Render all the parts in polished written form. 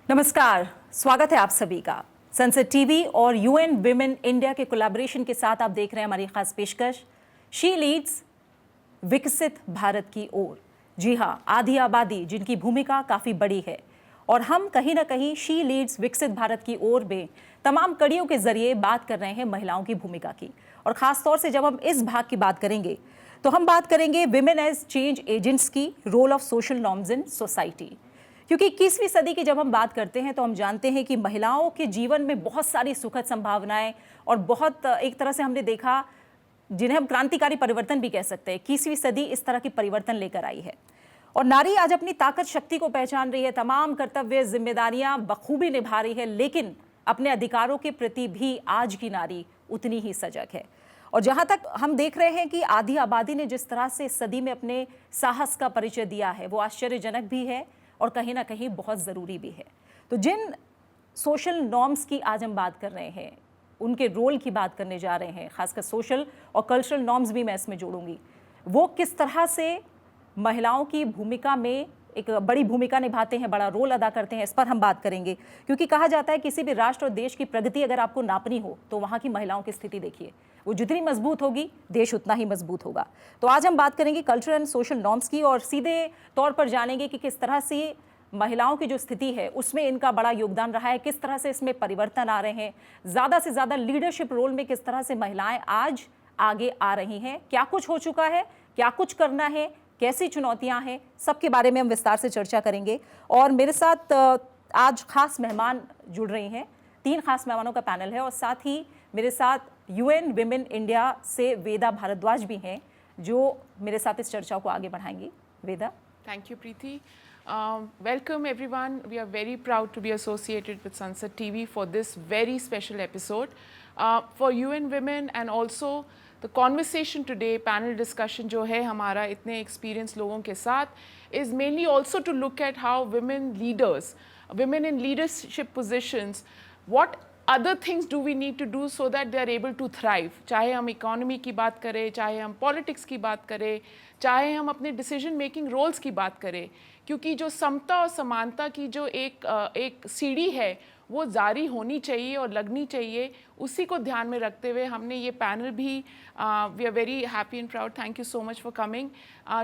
नमस्कार, स्वागत है आप सभी का। संसद टीवी और यूएन विमेन इंडिया के कोलैबोरेशन के साथ आप देख रहे हैं हमारी खास पेशकश शी लीड्स विकसित भारत की ओर। जी हाँ, आधी आबादी जिनकी भूमिका काफ़ी बड़ी है और हम कहीं ना कहीं शी लीड्स विकसित भारत की ओर में तमाम कड़ियों के जरिए बात कर रहे हैं महिलाओं की भूमिका की। और ख़ास तौर से जब हम इस भाग की बात करेंगे तो हम बात करेंगे विमेन एज चेंज एजेंट्स की, role of social norms in society. क्योंकि 21वीं सदी की जब हम बात करते हैं तो हम जानते हैं कि महिलाओं के जीवन में बहुत सारी सुखद संभावनाएं और बहुत एक तरह से हमने देखा जिन्हें हम क्रांतिकारी परिवर्तन भी कह सकते हैं। 21वीं सदी इस तरह की परिवर्तन लेकर आई है और नारी आज अपनी ताकत शक्ति को पहचान रही है, तमाम कर्तव्य जिम्मेदारियां बखूबी निभा रही है, लेकिन अपने अधिकारों के प्रति भी आज की नारी उतनी ही सजग है। और जहां तक हम देख रहे हैं कि आधी आबादी ने जिस तरह से इस सदी में अपने साहस का परिचय दिया है वो आश्चर्यजनक भी है और कहीं ना कहीं बहुत ज़रूरी भी है। तो जिन सोशल नॉर्म्स की आज हम बात कर रहे हैं, उनके रोल की बात करने जा रहे हैं, खासकर सोशल और कल्चरल नॉर्म्स भी मैं इसमें जोड़ूंगी, वो किस तरह से महिलाओं की भूमिका में एक बड़ी भूमिका निभाते हैं, बड़ा रोल अदा करते हैं, इस पर हम बात करेंगे। क्योंकि कहा जाता है किसी भी राष्ट्र और देश की प्रगति अगर आपको नापनी हो तो वहाँ की महिलाओं की स्थिति देखिए, वो जितनी मजबूत होगी देश उतना ही मजबूत होगा। तो आज हम बात करेंगे कल्चरल एंड सोशल नॉर्म्स की और सीधे तौर पर जानेंगे कि किस तरह से महिलाओं की जो स्थिति है उसमें इनका बड़ा योगदान रहा है, किस तरह से इसमें परिवर्तन आ रहे हैं, ज़्यादा से ज़्यादा लीडरशिप रोल में किस तरह से महिलाएं आज आगे आ रही हैं, क्या कुछ हो चुका है, क्या कुछ करना है, कैसी चुनौतियां हैं, सबके बारे में हम विस्तार से चर्चा करेंगे। और मेरे साथ आज खास मेहमान जुड़ रही हैं, 3 खास मेहमानों का पैनल है और साथ ही मेरे साथ यूएन विमेन इंडिया से वेदा भारद्वाज भी हैं जो मेरे साथ इस चर्चा को आगे बढ़ाएंगी। वेदा। Thank you, Preeti. Welcome, everyone. We are very proud to be associated with Sansad TV for this very special episode. For UN Women and also the conversation today, panel discussion जो है हमारा इतने experienced लोगों के साथ, is mainly also to look at how women leaders, women in leadership positions, what other things do we need to do so that they are able to thrive. चाहे हम economy की बात करें, चाहे हम पॉलिटिक्स की बात करें, चाहे हम अपने डिसीजन मेकिंग रोल्स की बात करें, क्योंकि जो समता और समानता की जो एक सीढ़ी है वो जारी होनी चाहिए और लगनी चाहिए, उसी को ध्यान में रखते हुए हमने ये पैनल भी we are very happy and proud, thank you so much for coming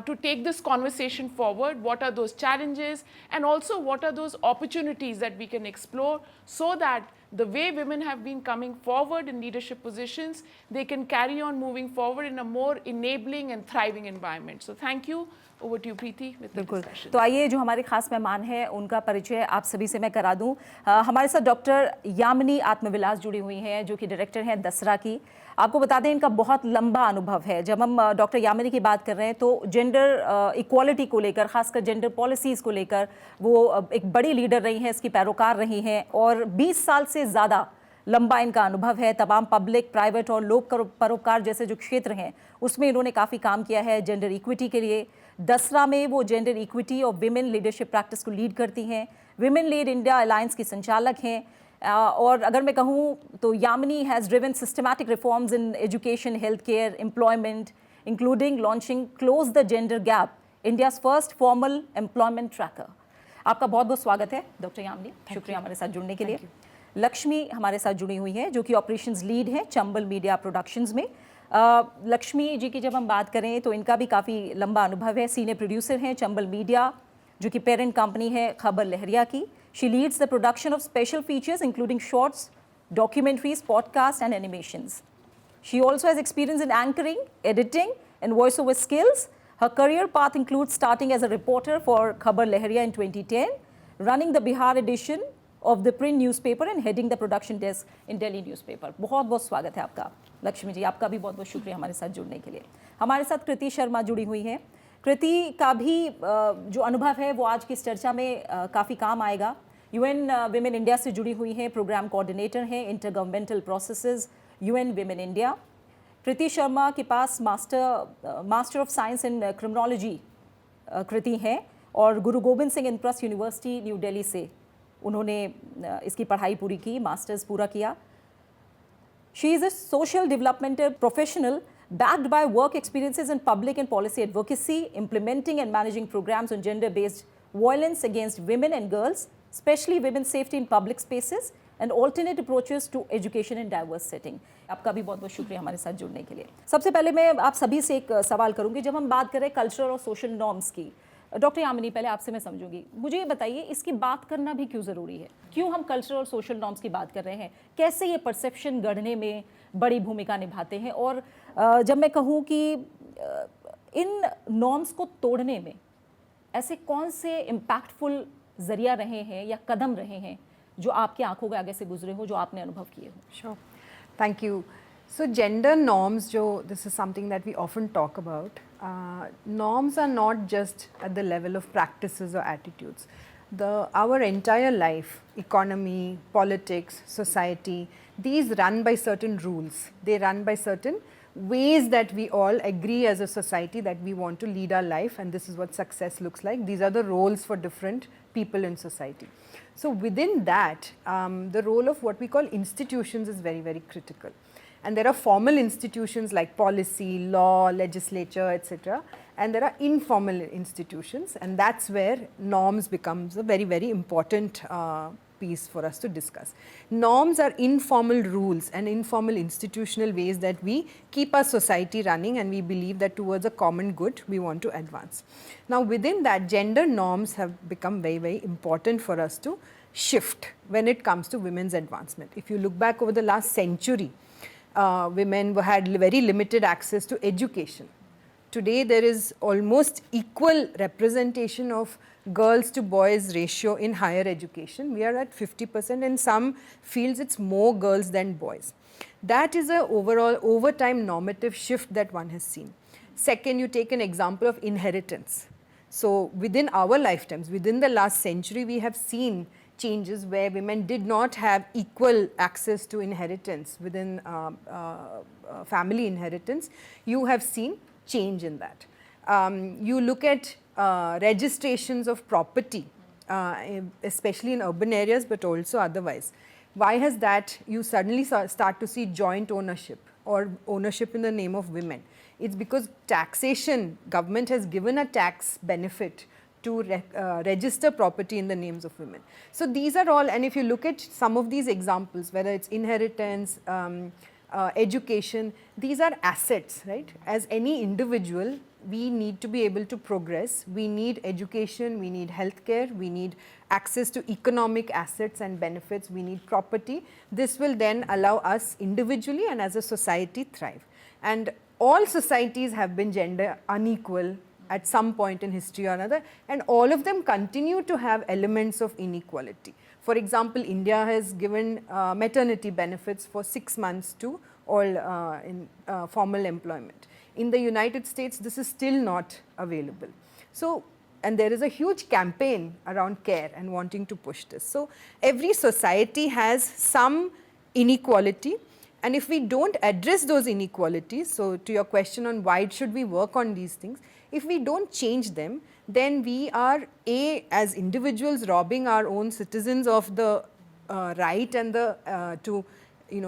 to take this conversation forward. What are those challenges and also what are those opportunities that we can explore so that the way women have been coming forward in leadership positions, they can carry on moving forward in a more enabling and thriving environment. So thank you. Over to you, Preeti, with the discussion. तो आइए जो हमारे खास मेहमान हैं उनका परिचय आप सभी से मैं करा दूं। हमारे साथ डॉक्टर यामिनी आत्मविलास जुड़ी हुई हैं जो कि डायरेक्टर हैं दसरा की। आपको बता दें इनका बहुत लंबा अनुभव है। जब हम डॉक्टर यामिनी की बात कर रहे हैं तो जेंडर इक्वालिटी को लेकर, खासकर जेंडर पॉलिसीज़ को लेकर वो एक बड़ी लीडर रही हैं, इसकी पैरोकार रही हैं और 20 साल से ज़्यादा लंबा इनका अनुभव है। तमाम पब्लिक, प्राइवेट और लोक परोपकार जैसे जो क्षेत्र हैं उसमें इन्होंने काफ़ी काम किया है जेंडर इक्विटी के लिए। दसरा में वो जेंडर इक्विटी और विमेन लीडरशिप प्रैक्टिस को लीड करती हैं। विमेन लीड इंडिया अलायंस की संचालक हैं। और अगर मैं कहूँ तो Yamini has driven systematic reforms in education, health care, employment, including launching close the gender gap, India's first formal employment tracker. आपका बहुत बहुत स्वागत है डॉक्टर यामिनी, शुक्रिया हमारे साथ जुड़ने के लिए। लक्ष्मी हमारे साथ जुड़ी हुई हैं जो कि ऑपरेशंस लीड हैं चंबल मीडिया प्रोडक्शंस में। लक्ष्मी जी की जब हम बात करें तो इनका भी काफ़ी लंबा अनुभव है। सीनियर प्रोड्यूसर हैं चंबल मीडिया जो कि पेरेंट कंपनी है खबर लहरिया की। She leads the production of special features including shorts, documentaries, podcast and animations. She also has experience in anchoring, editing and voiceover skills. Her career path includes starting as a reporter for Khabar Lahariya in 2010, running the Bihar edition of the print newspaper and heading the production desk in Delhi newspaper. बहुत बहुत स्वागत है आपका लक्ष्मी जी, आपका भी बहुत बहुत शुक्रिया हमारे साथ जुड़ने के लिए। हमारे साथ कृति शर्मा जुड़ी हुई हैं। कृति का भी जो अनुभव है वो आज की इस चर्चा में काफ़ी काम आएगा। यूएन विमेन इंडिया से जुड़ी हुई हैं, प्रोग्राम कोऑर्डिनेटर हैं inter governmental processes UN Women India. Kriti Sharma के पास master of science in criminology Kriti हैं और गुरु गोबिंद सिंह इंट्रस्ट यूनिवर्सिटी न्यू दिल्ली से उन्होंने इसकी पढ़ाई पूरी की, मास्टर्स पूरा किया। She is a social developmental professional backed by work experiences in public and policy advocacy, implementing and managing programs on gender-based violence against women and girls, especially women's safety in public spaces and alternate approaches to education in diverse setting. आपका भी बहुत बहुत शुक्रिया हमारे साथ जुड़ने के लिए। सबसे पहले मैं आप सभी से एक सवाल करूंगी, जब हम बात करें कल्चरल और सोशल नॉर्म्स की, डॉक्टर यामिनी पहले आपसे मैं समझूंगी, मुझे ये बताइए इसकी बात करना भी क्यों ज़रूरी है? क्यों हम कल्चरल और सोशल नॉर्म्स की बात कर रहे हैं? कैसे ये परसेप्शन गढ़ने में बड़ी भूमिका निभाते हैं? और जब मैं कहूँ कि इन नॉर्म्स को तोड़ने में ऐसे कौन से इम्पैक्टफुल ज़रिया रहे हैं या कदम रहे हैं जो आपकी आंखों के आगे से गुजरे हो, जो आपने अनुभव किए हो? Sure. Thank you. So gender norms, Joe, this is something that we often talk about. Norms are not just at the level of practices or attitudes. Our entire life, economy, politics, society, these run by certain rules. They run by certain ways that we all agree as a society that we want to lead our life, and this is what success looks like. These are the roles for different people in society. So within that, the role of what we call institutions is very, very critical. And there are formal institutions like policy, law, legislature, etc. And there are informal institutions, and that's where norms becomes a very, very important piece for us to discuss. Norms are informal rules and informal institutional ways that we keep our society running, and we believe that towards a common good we want to advance. Now within that, gender norms have become very, very important for us to shift when it comes to women's advancement. If you look back over the last century, women had very limited access to education. Today there is almost equal representation of girls to boys ratio in higher education. We are at 50%. In some fields it's more girls than boys. That is a overall over time normative shift that one has seen. Second, you take an example of inheritance. So within our lifetimes, within the last century, we have seen changes where women did not have equal access to inheritance within family inheritance. You have seen change in that. You look at registrations of property, especially in urban areas, but also otherwise. Why has that? You suddenly start to see joint ownership or ownership in the name of women. It's because taxation, government has given a tax benefit to register property in the names of women. So these are all, and if you look at some of these examples, whether it's inheritance, education, these are assets, right? As any individual, we need to be able to progress. We need education, we need healthcare, we need access to economic assets and benefits, we need property. This will then allow us individually and as a society thrive. And all societies have been gender unequal at some point in history or another, and all of them continue to have elements of inequality. For example, India has given maternity benefits for 6 months to all in formal employment. In the United States, this is still not available. So, and there is a huge campaign around care and wanting to push this. So, every society has some inequality, and if we don't address those inequalities, so to your question on why should we work on these things, if we don't change them, then we are as individuals robbing our own citizens of the right and the to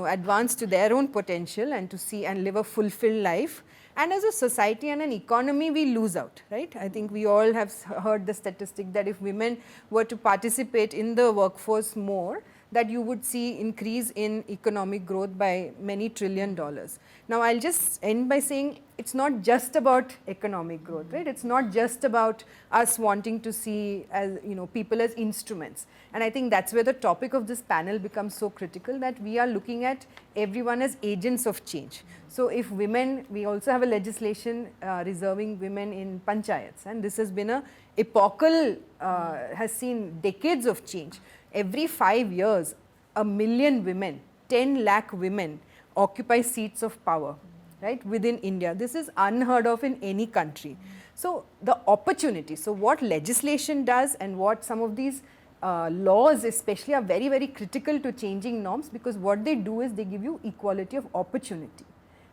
advance to their own potential and to see and live a fulfilled life. And as a society and an economy, we lose out, right? I think we all have heard the statistic that if women were to participate in the workforce more, that you would see increase in economic growth by many $1 trillion. Now, I'll just end by saying it's not just about economic growth, right? It's not just about us wanting to see as people as instruments. And I think that's where the topic of this panel becomes so critical, that we are looking at everyone as agents of change. So if women, we also have a legislation reserving women in panchayats, and this has been a epochal, has seen decades of change. Every 5 years, 1 million women, 10 lakh women occupy seats of power, right, within India. This is unheard of in any country. So the opportunity, so what legislation does and what some of these laws especially are very, very critical to changing norms, because what they do is they give you equality of opportunity.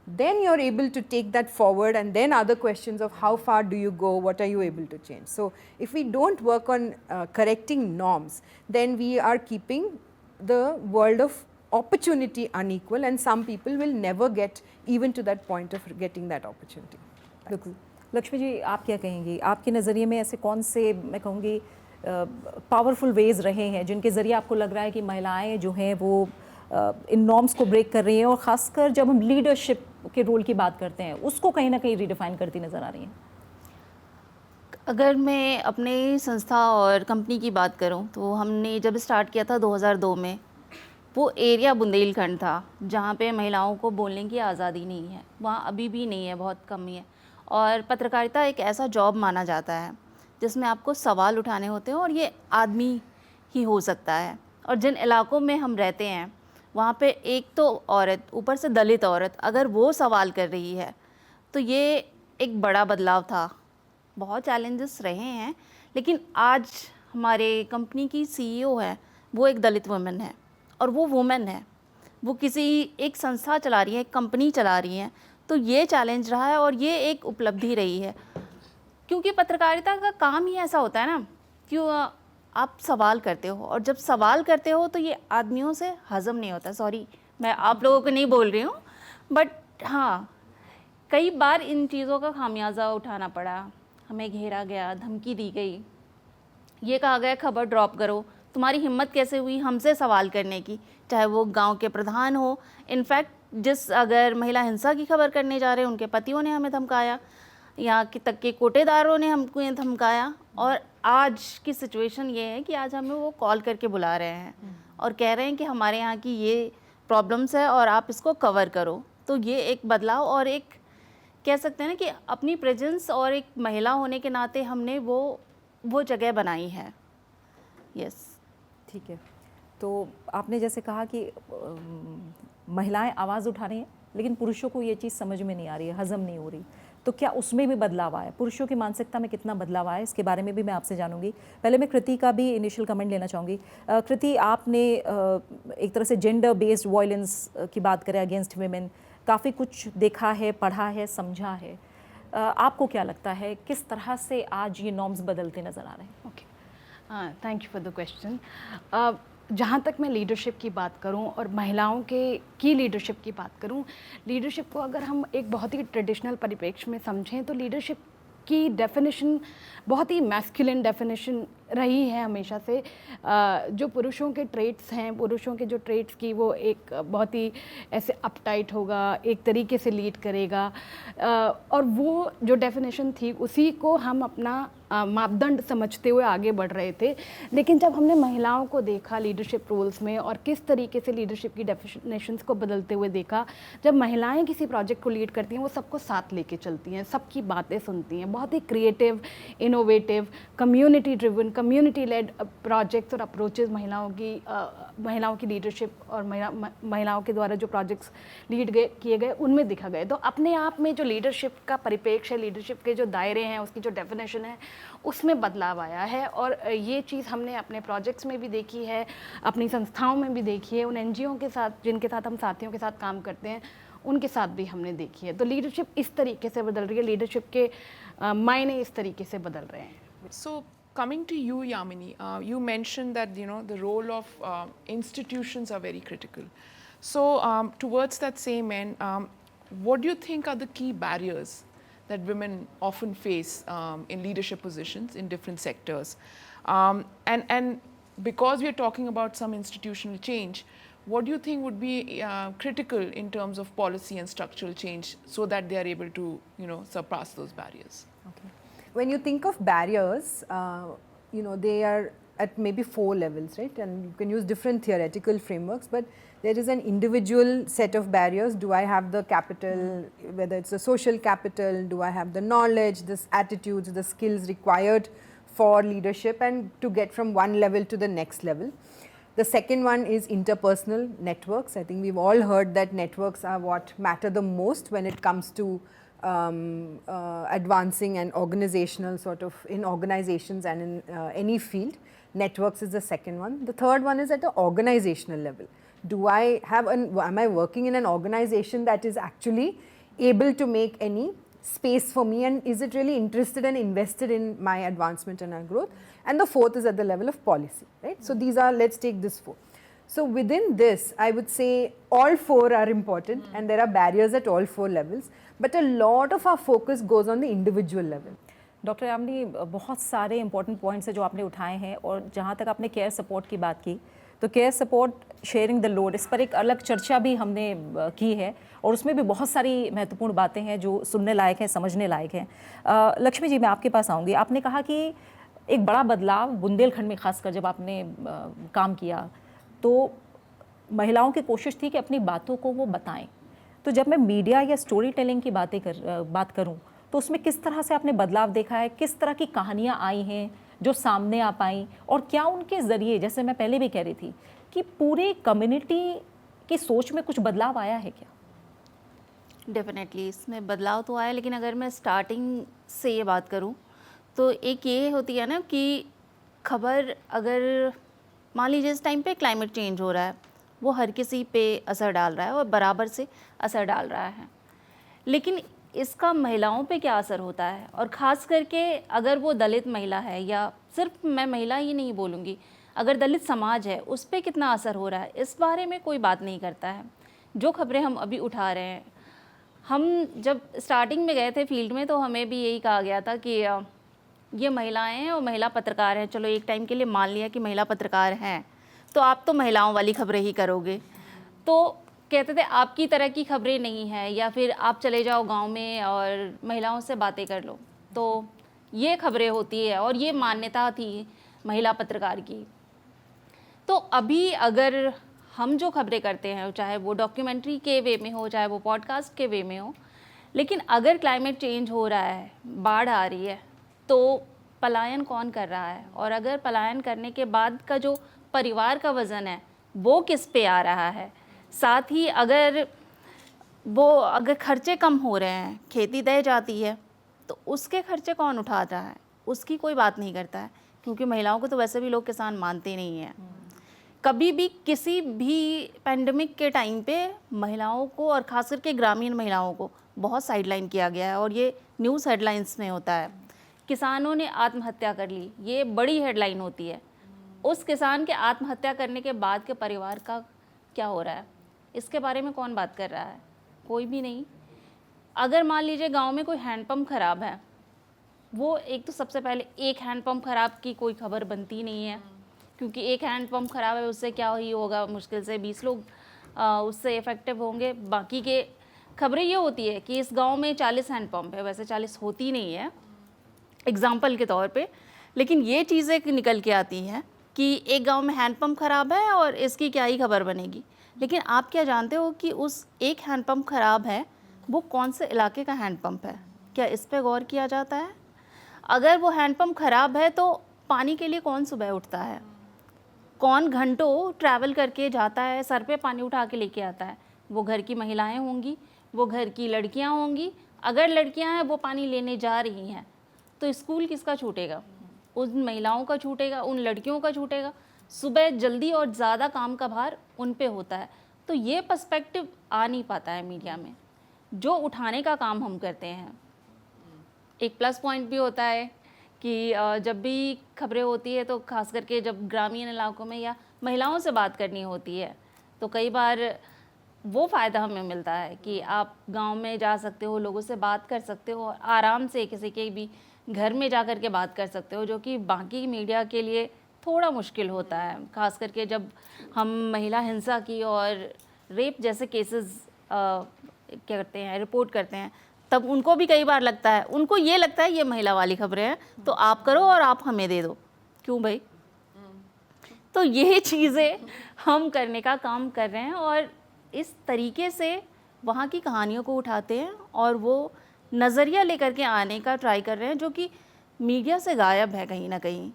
Then you're able to take that forward, and then other questions of how far do you go, what are you able to change. So if we don't work on correcting norms, then we are keeping the world of opportunity unequal, and some people will never get even to that point of getting that opportunity. बिल्कुल। लक्ष्मी जी, आप क्या कहेंगी? आपके नज़रिए में ऐसे कौन से, मैं कहूँगी, पावरफुल वेज रहे हैं जिनके ज़रिए आपको लग रहा है कि महिलाएं जो हैं वो इन नॉर्म्स को ब्रेक कर रही हैं, और ख़ासकर जब हम लीडरशिप के रोल की बात करते हैं उसको कहीं ना कहीं रिडिफाइन करती नज़र आ रही हैं? अगर मैं अपने संस्था और कंपनी की बात करूं तो हमने जब स्टार्ट किया था 2002 में, वो एरिया बुंदेलखंड था जहां पे महिलाओं को बोलने की आज़ादी नहीं है, वहां अभी भी नहीं है, बहुत कम ही है। और पत्रकारिता एक ऐसा जॉब माना जाता है जिसमें आपको सवाल उठाने होते हैं, और ये आदमी ही हो सकता है। और जिन इलाकों में हम रहते हैं वहाँ पे एक तो औरत, ऊपर से दलित औरत, अगर वो सवाल कर रही है तो ये एक बड़ा बदलाव था। बहुत चैलेंजेस रहे हैं, लेकिन आज हमारे कंपनी की सीईओ है वो एक दलित वुमेन है, और वो वुमेन है, वो किसी एक संस्था चला रही है, एक कंपनी चला रही हैं। तो ये चैलेंज रहा है और ये एक उपलब्धि रही है, क्योंकि पत्रकारिता का काम ही ऐसा होता है ना, क्यों आप सवाल करते हो, और जब सवाल करते हो तो ये आदमियों से हज़म नहीं होता। सॉरी, मैं आप लोगों को नहीं बोल रही हूँ, बट हाँ, कई बार इन चीज़ों का खामियाजा उठाना पड़ा। हमें घेरा गया, धमकी दी गई, ये कहा गया खबर ड्रॉप करो। तुम्हारी हिम्मत कैसे हुई हमसे सवाल करने की? चाहे वो गांव के प्रधान हो, इनफैक्ट जिस अगर महिला हिंसा की खबर करने जा रहे हैं उनके पतियों ने हमें धमकाया, यहाँ के तक के कोटेदारों ने हमको ये धमकाया। और आज की सिचुएशन ये है कि आज हमें वो कॉल करके बुला रहे हैं और कह रहे हैं कि हमारे यहाँ की ये प्रॉब्लम्स है और आप इसको कवर करो। तो ये एक बदलाव, और एक कह सकते हैं ना कि अपनी प्रेजेंस और एक महिला होने के नाते हमने वो जगह बनाई है। यस, ठीक है। तो आपने जैसे कहा कि महिलाएं आवाज़ उठा रही हैं, लेकिन पुरुषों को ये चीज़ समझ में नहीं आ रही है, हज़म नहीं हो रही। तो क्या उसमें भी बदलाव आया? पुरुषों की मानसिकता में कितना बदलाव आया, इसके बारे में भी मैं आपसे जानूंगी। पहले मैं कृति का भी इनिशियल कमेंट लेना चाहूँगी। कृति, आपने एक तरह से जेंडर बेस्ड वायलेंस की बात करें अगेंस्ट वेमेन, काफ़ी कुछ देखा है, पढ़ा है, समझा है। आपको क्या लगता है किस तरह से आज ये नॉर्म्स बदलते नज़र आ रहे हैं? Okay, thank you for the question. जहाँ तक मैं लीडरशिप की बात करूँ और महिलाओं की लीडरशिप की बात करूँ, लीडरशिप को अगर हम एक बहुत ही ट्रेडिशनल परिप्रेक्ष्य में समझें तो लीडरशिप की डेफिनेशन बहुत ही मैस्कुलिन डेफिनेशन रही है हमेशा से। जो पुरुषों के ट्रेट्स हैं, पुरुषों के जो ट्रेट्स की वो एक बहुत ही ऐसे अपटाइट होगा, एक तरीके से लीड करेगा, और वो जो डेफिनेशन थी उसी को हम अपना मापदंड समझते हुए आगे बढ़ रहे थे। लेकिन जब हमने महिलाओं को देखा लीडरशिप रोल्स में और किस तरीके से लीडरशिप की डेफिनेशंस को बदलते हुए देखा, जब महिलाएं किसी प्रोजेक्ट को लीड करती हैं वो सबको साथ लेके चलती हैं, सबकी बातें सुनती हैं, बहुत ही creative, innovative, community driven, community led projects और अप्रोचेस महिलाओं की लीडरशिप और महिलाओं के द्वारा जो प्रोजेक्ट्स लीड किए गए उनमें दिखा गए। तो अपने आप में जो लीडरशिप का परिप्रेक्ष्य है, लीडरशिप के जो दायरे हैं, उसकी जो डेफिनेशन है, उसमें बदलाव आया है। और ये चीज़ हमने अपने प्रोजेक्ट्स में भी देखी है, अपनी संस्थाओं में भी देखी है, उन एनजीओ के साथ जिनके साथ हम साथियों के साथ काम करते हैं उनके साथ भी हमने देखी है। तो लीडरशिप इस तरीके से बदल रही है, लीडरशिप के मायने इस तरीके से बदल रहे हैं। So coming to you, Yamini, you mentioned that the role of institutions are very critical. So towards that same end, what do you think are the key barriers that women often face in leadership positions in different sectors? And because we are talking about some institutional change, what do you think would be critical in terms of policy and structural change so that they are able to surpass those barriers? Okay. When you think of barriers, they are at maybe 4 levels, right? And you can use different theoretical frameworks, but there is an individual set of barriers. Do I have the capital, whether it's the social capital, do I have the knowledge, the attitudes, the skills required for leadership and to get from one level to the next level. The second one is interpersonal networks. I think we've all heard that networks are what matter the most when it comes to advancing and organizational sort of in organizations and in any field. Networks is the second one. The third one is at the organizational level. Am I working in an organization that is actually able to make any space for me, and is it really interested and invested in my advancement and our growth? And the fourth is at the level of policy, right? So these are, let's take this 4. So within this, I would say all 4 are important and there are barriers at all 4 levels, but a lot of our focus goes on the individual level. Doctor Yamini, बहुत सारे important points हैं जो आपने उठाए हैं, और जहाँ तक आपने केयर सपोर्ट की बात की, तो care support sharing the load, इस पर एक अलग चर्चा भी हमने की है, और उसमें भी बहुत सारी महत्वपूर्ण बातें हैं जो सुनने लायक हैं, समझने लायक हैं। लक्ष्मी जी, मैं आपके पास आऊँगी। आपने कहा कि एक बड़ा बदलाव बुंदेलखंड में खासकर जब आपने काम किया, तो महिलाओं की कोशिश थी कि अपनी बातों को वो बताएं। तो जब मैं मीडिया या स्टोरी टेलिंग की बात करूं, तो उसमें किस तरह से आपने बदलाव देखा है, किस तरह की कहानियां आई हैं जो सामने आ पाई, और क्या उनके ज़रिए, जैसे मैं पहले भी कह रही थी, कि पूरी कम्युनिटी की सोच में कुछ बदलाव आया है क्या? डेफिनेटली इसमें बदलाव तो आया, लेकिन अगर मैं स्टार्टिंग से ये बात करूं तो एक ये होती है ना कि खबर, अगर मान लीजिए इस टाइम पे क्लाइमेट चेंज हो रहा है, वो हर किसी पे असर डाल रहा है और बराबर से असर डाल रहा है, लेकिन इसका महिलाओं पे क्या असर होता है, और ख़ास करके अगर वो दलित महिला है, या सिर्फ मैं महिला ही नहीं बोलूँगी, अगर दलित समाज है उस पर कितना असर हो रहा है, इस बारे में कोई बात नहीं करता है। जो खबरें हम अभी उठा रहे हैं, हम जब स्टार्टिंग में गए थे फील्ड में तो हमें भी यही कहा गया था कि ये महिलाएं हैं और महिला पत्रकार हैं। चलो एक टाइम के लिए मान लिया कि महिला पत्रकार हैं, तो आप तो महिलाओं वाली खबरें ही करोगे। तो कहते थे आपकी तरह की खबरें नहीं हैं, या फिर आप चले जाओ गांव में और महिलाओं से बातें कर लो। तो ये खबरें होती है, और ये मान्यता थी महिला पत्रकार की। तो अभी अगर हम जो खबरें करते हैं, चाहे वो डॉक्यूमेंट्री के वे में हो, चाहे वो पॉडकास्ट के वे में हो, लेकिन अगर क्लाइमेट चेंज हो रहा है, बाढ़ आ रही है, तो पलायन कौन कर रहा है, और अगर पलायन करने के बाद का जो परिवार का वज़न है वो किस पे आ रहा है। साथ ही अगर खर्चे कम हो रहे हैं, खेती दह जाती है, तो उसके खर्चे कौन उठाता है, उसकी कोई बात नहीं करता है, क्योंकि महिलाओं को तो वैसे भी लोग किसान मानते नहीं हैं। कभी भी किसी भी पैंडेमिक के टाइम पे महिलाओं को, और ख़ास करके ग्रामीण महिलाओं को, बहुत साइडलाइन किया गया है, और ये न्यूज़ हेडलाइंस में होता है। किसानों ने आत्महत्या कर ली, ये बड़ी हेडलाइन होती है। उस किसान के आत्महत्या करने के बाद के परिवार का क्या हो रहा है, इसके बारे में कौन बात कर रहा है? कोई भी नहीं। अगर मान लीजिए गांव में कोई हैंडपम्प ख़राब है, वो एक तो सबसे पहले एक हैंडपम्प ख़राब की कोई खबर बनती नहीं है, क्योंकि एक हैंडपम्प ख़राब है उससे क्या ही होगा, मुश्किल से 20 लोग उससे इफ़ेक्टिव होंगे। बाकी के खबरें ये होती है कि इस गांव में 40 हैंडपम्प है, वैसे 40 होती नहीं है, एग्जाम्पल के तौर पे, लेकिन ये चीज़ें निकल के आती हैं कि एक गांव में हैंडपम्प ख़राब है और इसकी क्या ही खबर बनेगी। लेकिन आप क्या जानते हो कि उस एक हैंडपम्प ख़राब है वो कौन से इलाके का हैंडपम्प है? क्या इस पे गौर किया जाता है? अगर वो हैंडपम्प ख़राब है तो पानी के लिए कौन सुबह उठता है, कौन घंटों ट्रैवल करके जाता है, सर पे पानी उठा के लेके आता है? वो घर की महिलाएं होंगी, वो घर की लड़कियां होंगी। अगर लड़कियां हैं वो पानी लेने जा रही हैं, तो स्कूल किसका छूटेगा? उन महिलाओं का छूटेगा, उन लड़कियों का छूटेगा। सुबह जल्दी और ज़्यादा काम का भार उन पे होता है। तो ये पर्सपेक्टिव आ नहीं पाता है मीडिया में, जो उठाने का काम हम करते हैं। एक प्लस पॉइंट भी होता है कि जब भी खबरें होती है, तो खास करके जब ग्रामीण इलाकों में या महिलाओं से बात करनी होती है, तो कई बार वो फ़ायदा हमें मिलता है कि आप गांव में जा सकते हो, लोगों से बात कर सकते हो, और आराम से किसी के भी घर में जा कर के बात कर सकते हो, जो कि बाकी मीडिया के लिए थोड़ा मुश्किल होता है। खास करके जब हम महिला हिंसा की और रेप जैसे केसेस क्या करते हैं, रिपोर्ट करते हैं, तब उनको भी कई बार लगता है, उनको ये लगता है ये महिला वाली खबरें हैं, तो आप करो और आप हमें दे दो। क्यों भाई? तो ये चीज़ें हम करने का काम कर रहे हैं, और इस तरीके से वहाँ की कहानियों को उठाते हैं और वो नज़रिया लेकर के आने का ट्राई कर रहे हैं, जो कि मीडिया से गायब है कहीं ना कहीं।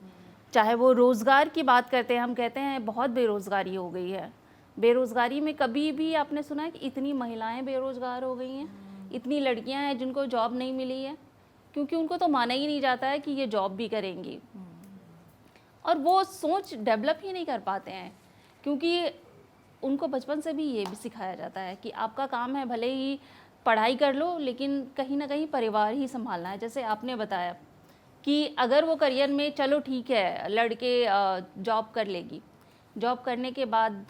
चाहे वो रोज़गार की बात करते हैं, हम कहते हैं बहुत बेरोज़गारी हो गई है। बेरोज़गारी में कभी भी आपने सुना है कि इतनी महिलाएं बेरोज़गार हो गई हैं, इतनी लड़कियां हैं जिनको जॉब नहीं मिली है? क्योंकि उनको तो माना ही नहीं जाता है कि ये जॉब भी करेंगी, और वो सोच डेवलप ही नहीं कर पाते हैं, क्योंकि उनको बचपन से भी ये भी सिखाया जाता है कि आपका काम है भले ही पढ़ाई कर लो, लेकिन कहीं ना कहीं परिवार ही संभालना है। जैसे आपने बताया कि अगर वो करियर में, चलो ठीक है, लड़के जॉब कर लेगी, जॉब करने के बाद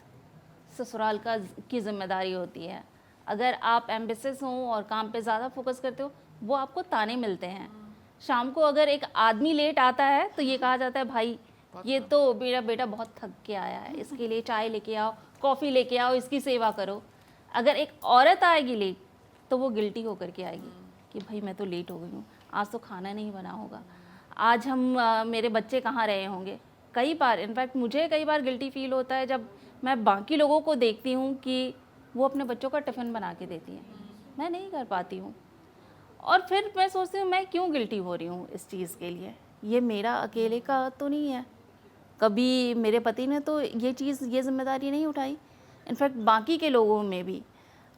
ससुराल की जिम्मेदारी होती है। अगर आप एम्बिशियस हो और काम पे ज़्यादा फोकस करते हो, वो आपको ताने मिलते हैं। शाम को अगर एक आदमी लेट आता है तो ये कहा जाता है भाई ये तो मेरा बेटा बहुत थक के आया है, इसके लिए चाय लेके आओ, कॉफ़ी लेके आओ, इसकी सेवा करो। अगर एक औरत आएगी लेट तो वो गिल्टी होकर के आएगी कि भाई मैं तो लेट हो गई हूँ, आज तो खाना नहीं बना होगा, आज मेरे बच्चे कहाँ रहे होंगे। कई बार इनफैक्ट मुझे कई बार गिल्टी फील होता है जब मैं बाकी लोगों को देखती हूँ कि वो अपने बच्चों का टिफ़िन बना के देती हैं, मैं नहीं कर पाती हूँ। और फिर मैं सोचती हूँ मैं क्यों गिल्टी हो रही हूँ इस चीज़ के लिए, ये मेरा अकेले का तो नहीं है। कभी मेरे पति ने तो ये जिम्मेदारी नहीं उठाई, इनफैक्ट बाकी के लोगों में भी।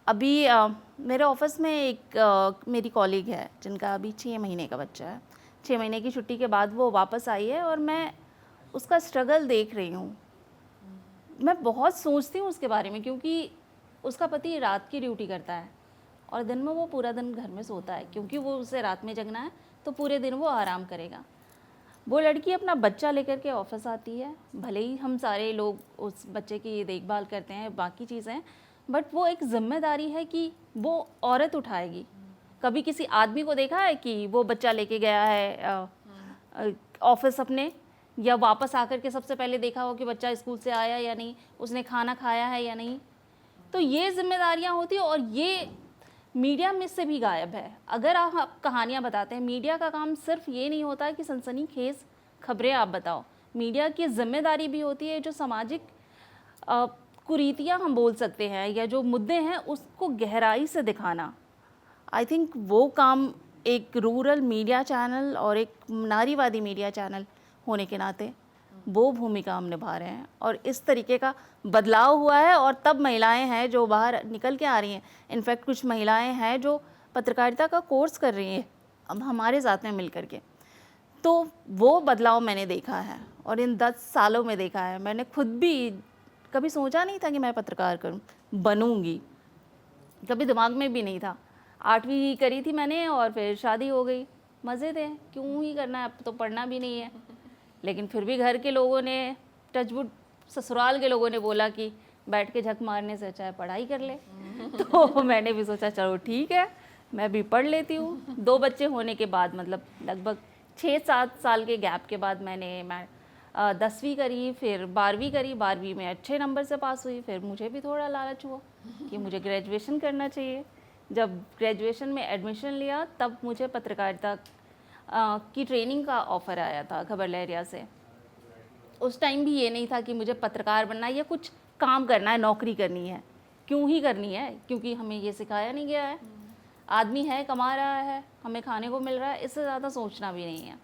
अभी मेरे ऑफिस में एक मेरी कॉलीग है जिनका अभी 6 महीने का बच्चा है। 6 महीने की छुट्टी के बाद वो वापस आई है और मैं उसका स्ट्रगल देख रही हूँ। मैं बहुत सोचती हूँ उसके बारे में, क्योंकि उसका पति रात की ड्यूटी करता है और दिन में वो पूरा दिन घर में सोता है, क्योंकि वो उसे रात में जगना है तो पूरे दिन वो आराम करेगा। वो लड़की अपना बच्चा लेकर के ऑफिस आती है, भले ही हम सारे लोग उस बच्चे की देखभाल करते हैं, बाकी चीज़ें, बट वो एक जिम्मेदारी है कि वो औरत उठाएगी। कभी किसी आदमी को देखा है कि वो बच्चा लेके गया है ऑफिस अपने, या वापस आकर के सबसे पहले देखा हो कि बच्चा स्कूल से आया या नहीं, उसने खाना खाया है या नहीं। तो ये जिम्मेदारियां होती हैं और ये मीडिया में से भी गायब है। अगर आप कहानियाँ बताते हैं, मीडिया का काम सिर्फ ये नहीं होता है कि सनसनीखेज खबरें आप बताओ, मीडिया की जिम्मेदारी भी होती है जो सामाजिक कुरीतियाँ हम बोल सकते हैं या जो मुद्दे हैं उसको गहराई से दिखाना। आई थिंक वो काम एक रूरल मीडिया चैनल और एक नारीवादी मीडिया चैनल होने के नाते वो भूमिका हम निभा रहे हैं, और इस तरीके का बदलाव हुआ है। और तब महिलाएं हैं जो बाहर निकल के आ रही हैं, इनफैक्ट कुछ महिलाएं हैं जो पत्रकारिता का कोर्स कर रही हैं अब हमारे साथ में मिल करके। तो वो बदलाव मैंने देखा है और इन 10 सालों में देखा है। मैंने खुद भी कभी सोचा नहीं था कि मैं पत्रकार बनूंगी, कभी दिमाग में भी नहीं था। 8वीं करी थी मैंने और फिर शादी हो गई, मज़े थे, क्यों ही करना है, अब तो पढ़ना भी नहीं है। लेकिन फिर भी घर के लोगों ने, टचवुड ससुराल के लोगों ने बोला कि बैठ के झक मारने से अच्छा है पढ़ाई कर ले। तो मैंने भी सोचा चलो ठीक है, मैं भी पढ़ लेती हूँ। 2 बच्चे होने के बाद, मतलब लगभग 6-7 साल के गैप के बाद मैं 10वीं करी, फिर 12वीं करी। 12वीं में अच्छे नंबर से पास हुई। फिर मुझे भी थोड़ा लालच हुआ कि मुझे ग्रेजुएशन करना चाहिए। जब ग्रेजुएशन में एडमिशन लिया तब मुझे पत्रकारिता की ट्रेनिंग का ऑफ़र आया था खबर लहरिया से। उस टाइम भी ये नहीं था कि मुझे पत्रकार बनना है या कुछ काम करना है, नौकरी करनी है। क्यों ही करनी है, क्योंकि हमें ये सिखाया नहीं गया है। आदमी है, कमा रहा है, हमें खाने को मिल रहा है, इससे ज़्यादा सोचना भी नहीं है।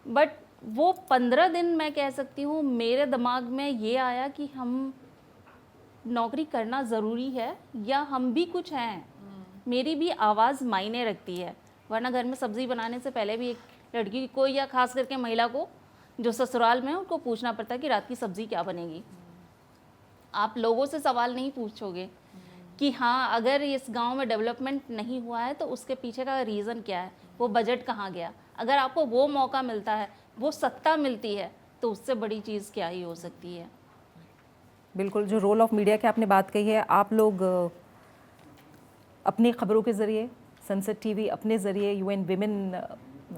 बट वो 15 दिन मैं कह सकती हूँ मेरे दिमाग में ये आया कि हम नौकरी करना ज़रूरी है या हम भी कुछ हैं, मेरी भी आवाज़ मायने रखती है। वरना घर में सब्ज़ी बनाने से पहले भी एक लड़की को या ख़ास करके महिला को जो ससुराल में है उनको पूछना पड़ता है कि रात की सब्ज़ी क्या बनेगी। आप लोगों से सवाल नहीं पूछोगे कि हाँ अगर इस गांव में डेवलपमेंट नहीं हुआ है तो उसके पीछे का रीज़न क्या है, वो बजट कहाँ गया। अगर आपको वो मौका मिलता है, वो सत्ता मिलती है, तो उससे बड़ी चीज़ क्या ही हो सकती है। बिल्कुल, जो रोल ऑफ मीडिया की आपने बात कही है, आप लोग अपनी खबरों के ज़रिए, सनसेट टीवी अपने ज़रिए, यूएन विमेन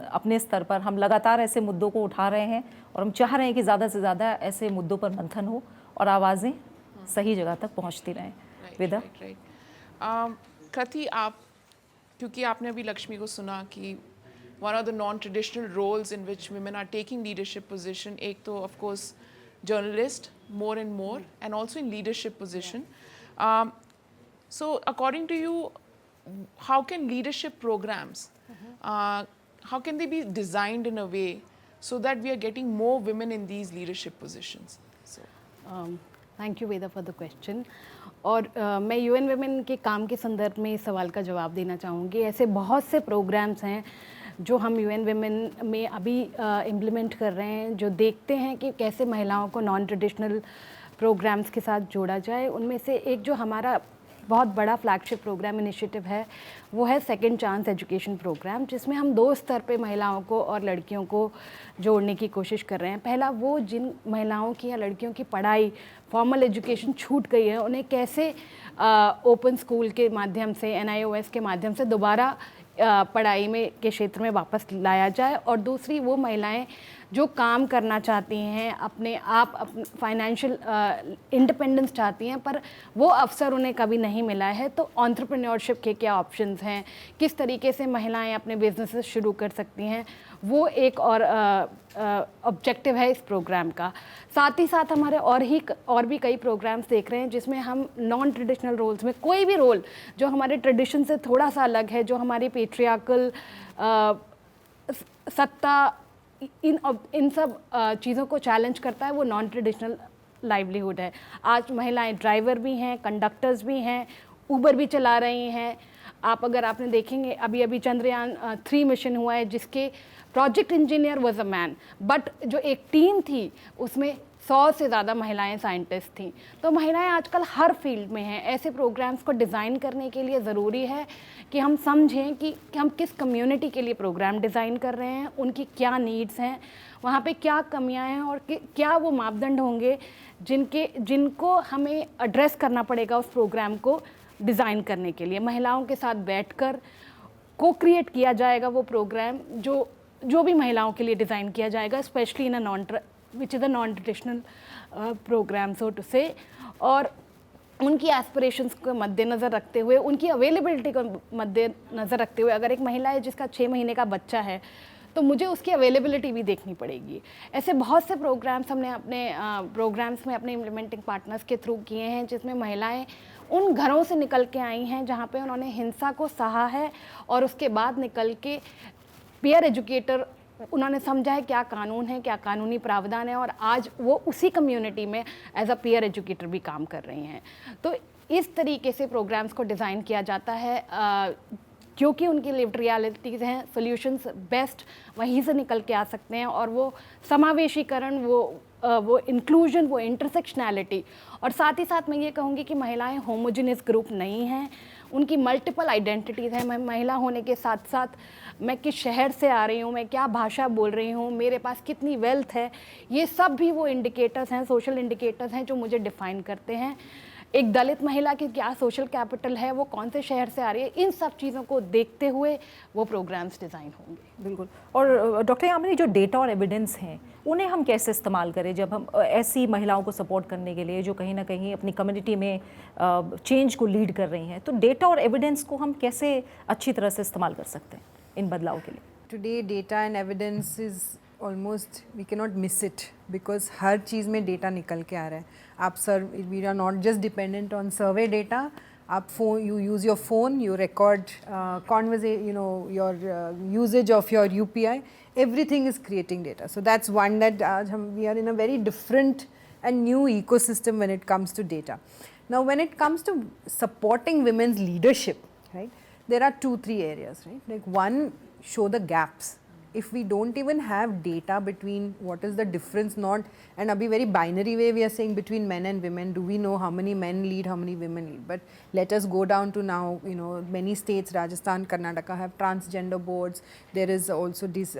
अपने स्तर पर, हम लगातार ऐसे मुद्दों को उठा रहे हैं और हम चाह रहे हैं कि ज़्यादा से ज़्यादा ऐसे मुद्दों पर मंथन हो और आवाज़ें सही जगह तक पहुंचती रहें। विदा, कृति, आप, क्योंकि आपने अभी लक्ष्मी को सुना कि one of the non traditional roles in which women are taking leadership position, एक तो of course journalist more and more, and also in leadership position. So according to you, how can leadership programs, how can they be designed in a way so that we are getting more women in these leadership positions? So thank you Veda for the question. और मैं UN women के काम के संदर्भ में इस सवाल का जवाब देना चाहूँगी। ऐसे बहुत से प्रोग्राम्स हैं जो हम यूएन विमेन में अभी इम्प्लीमेंट कर रहे हैं, जो देखते हैं कि कैसे महिलाओं को नॉन ट्रेडिशनल प्रोग्राम्स के साथ जोड़ा जाए। उनमें से एक जो हमारा बहुत बड़ा फ्लैगशिप प्रोग्राम इनिशिएटिव है वो है सेकंड चांस एजुकेशन प्रोग्राम, जिसमें हम 2 स्तर पे महिलाओं को और लड़कियों को जोड़ने की कोशिश कर रहे हैं। पहला, वो जिन महिलाओं की या लड़कियों की पढ़ाई, फॉर्मल एजुकेशन छूट गई है, उन्हें कैसे ओपन स्कूल के माध्यम से, NIOS के माध्यम से दोबारा पढ़ाई में के क्षेत्र में वापस लाया जाए, और दूसरी वो महिलाएं जो काम करना चाहती हैं, अपने आप फाइनेंशियल इंडिपेंडेंस चाहती हैं, पर वो अवसर उन्हें कभी नहीं मिला है, तो एंटरप्रेन्योरशिप के क्या ऑप्शंस हैं, किस तरीके से महिलाएं अपने बिजनेसेस शुरू कर सकती हैं, वो एक और ऑब्जेक्टिव है इस प्रोग्राम का। साथ ही साथ हमारे और भी कई प्रोग्राम्स देख रहे हैं जिसमें हम नॉन ट्रेडिशनल रोल्स में कोई भी रोल जो हमारे ट्रेडिशन से थोड़ा सा अलग है, जो हमारी पेट्रियार्कल सत्ता इन सब चीज़ों को चैलेंज करता है, वो नॉन ट्रेडिशनल लाइवलीहुड है। आज महिलाएं ड्राइवर भी हैं, कंडक्टर्स भी हैं, ऊबर भी चला रही हैं। अगर आपने देखेंगे, अभी अभी चंद्रयान 3 मिशन हुआ है जिसके project engineer was a man, but जो एक टीम थी उसमें 100 से ज़्यादा महिलाएं साइंटिस्ट थीं। तो महिलाएं आजकल हर फील्ड में हैं। ऐसे प्रोग्राम्स को डिज़ाइन करने के लिए ज़रूरी है कि हम समझें कि हम किस कम्युनिटी के लिए प्रोग्राम डिज़ाइन कर रहे हैं, उनकी क्या नीड्स हैं, वहाँ पे क्या कमियां हैं, और क्या वो मापदंड होंगे जिनको हमें एड्रेस करना पड़ेगा उस प्रोग्राम को डिज़ाइन करने के लिए। महिलाओं के साथ बैठकर को क्रिएट किया जाएगा वो प्रोग्राम जो भी महिलाओं के लिए डिज़ाइन किया जाएगा, specially in a which is a non traditional program so to say, और उनकी एस्पिरेशंस को मद्देनज़र रखते हुए, उनकी अवेलेबिलिटी को मद्देनज़र रखते हुए, अगर एक महिला है जिसका 6 महीने का बच्चा है तो मुझे उसकी अवेलेबिलिटी भी देखनी पड़ेगी। ऐसे बहुत से प्रोग्राम्स हमने अपने प्रोग्राम्स में अपने इम्प्लीमेंटिंग पार्टनर्स के थ्रू किए हैं जिसमें महिलाएं उन घरों से निकल के आई हैं जहाँ पे उन्होंने हिंसा को सहा है, और उसके बाद निकल के पीयर एजुकेटर उन्होंने समझा है क्या कानून है, क्या कानूनी प्रावधान है, और आज वो उसी कम्युनिटी में एज अ पीयर एजुकेटर भी काम कर रही हैं। तो इस तरीके से प्रोग्राम्स को डिज़ाइन किया जाता है क्योंकि उनकी लिव्ड रियलिटीज़ हैं, सॉल्यूशंस बेस्ट वहीं से निकल के आ सकते हैं, और वो समावेशीकरण, वो इंक्लूजन, वो इंटरसेक्शनैलिटी, और साथ ही साथ मैं ये कहूँगी कि महिलाएं होमोजेनियस ग्रुप नहीं हैं, उनकी मल्टीपल आइडेंटिटीज़ हैं। मैं महिला होने के साथ साथ मैं किस शहर से आ रही हूँ, मैं क्या भाषा बोल रही हूँ, मेरे पास कितनी वेल्थ है, ये सब भी वो इंडिकेटर्स हैं, सोशल इंडिकेटर्स हैं जो मुझे डिफ़ाइन करते हैं। एक दलित महिला की क्या सोशल कैपिटल है, वो कौन से शहर से आ रही है, इन सब चीज़ों को देखते हुए वो प्रोग्राम्स डिज़ाइन होंगे। बिल्कुल। और डॉक्टर यामिनी, जो डेटा और एविडेंस हैं उन्हें हम कैसे इस्तेमाल करें जब हम ऐसी महिलाओं को सपोर्ट करने के लिए जो कहीं ना कहीं अपनी कम्युनिटी में चेंज को लीड कर रही हैं, तो डेटा और एविडेंस को हम कैसे अच्छी तरह से इस्तेमाल कर सकते हैं इन बदलाव के लिए? Today data and evidence is almost, we cannot miss it because हर चीज़ में डेटा निकल के आ रहा है। आप we are not just dependent on survey data. आप you use your phone, you record your usage of your UPI, everything is creating data. So that's one that we are in a very different and new ecosystem when it comes to data. Now when it comes to supporting women's leadership, right, there are 2-3 areas, right? Like one, show the gaps. If we don't even have data between what is the difference, not, and abhi very binary way we are saying between men and women, do we know how many men lead, how many women lead? But let us go down to now, many states, Rajasthan, Karnataka have transgender boards. There is also this,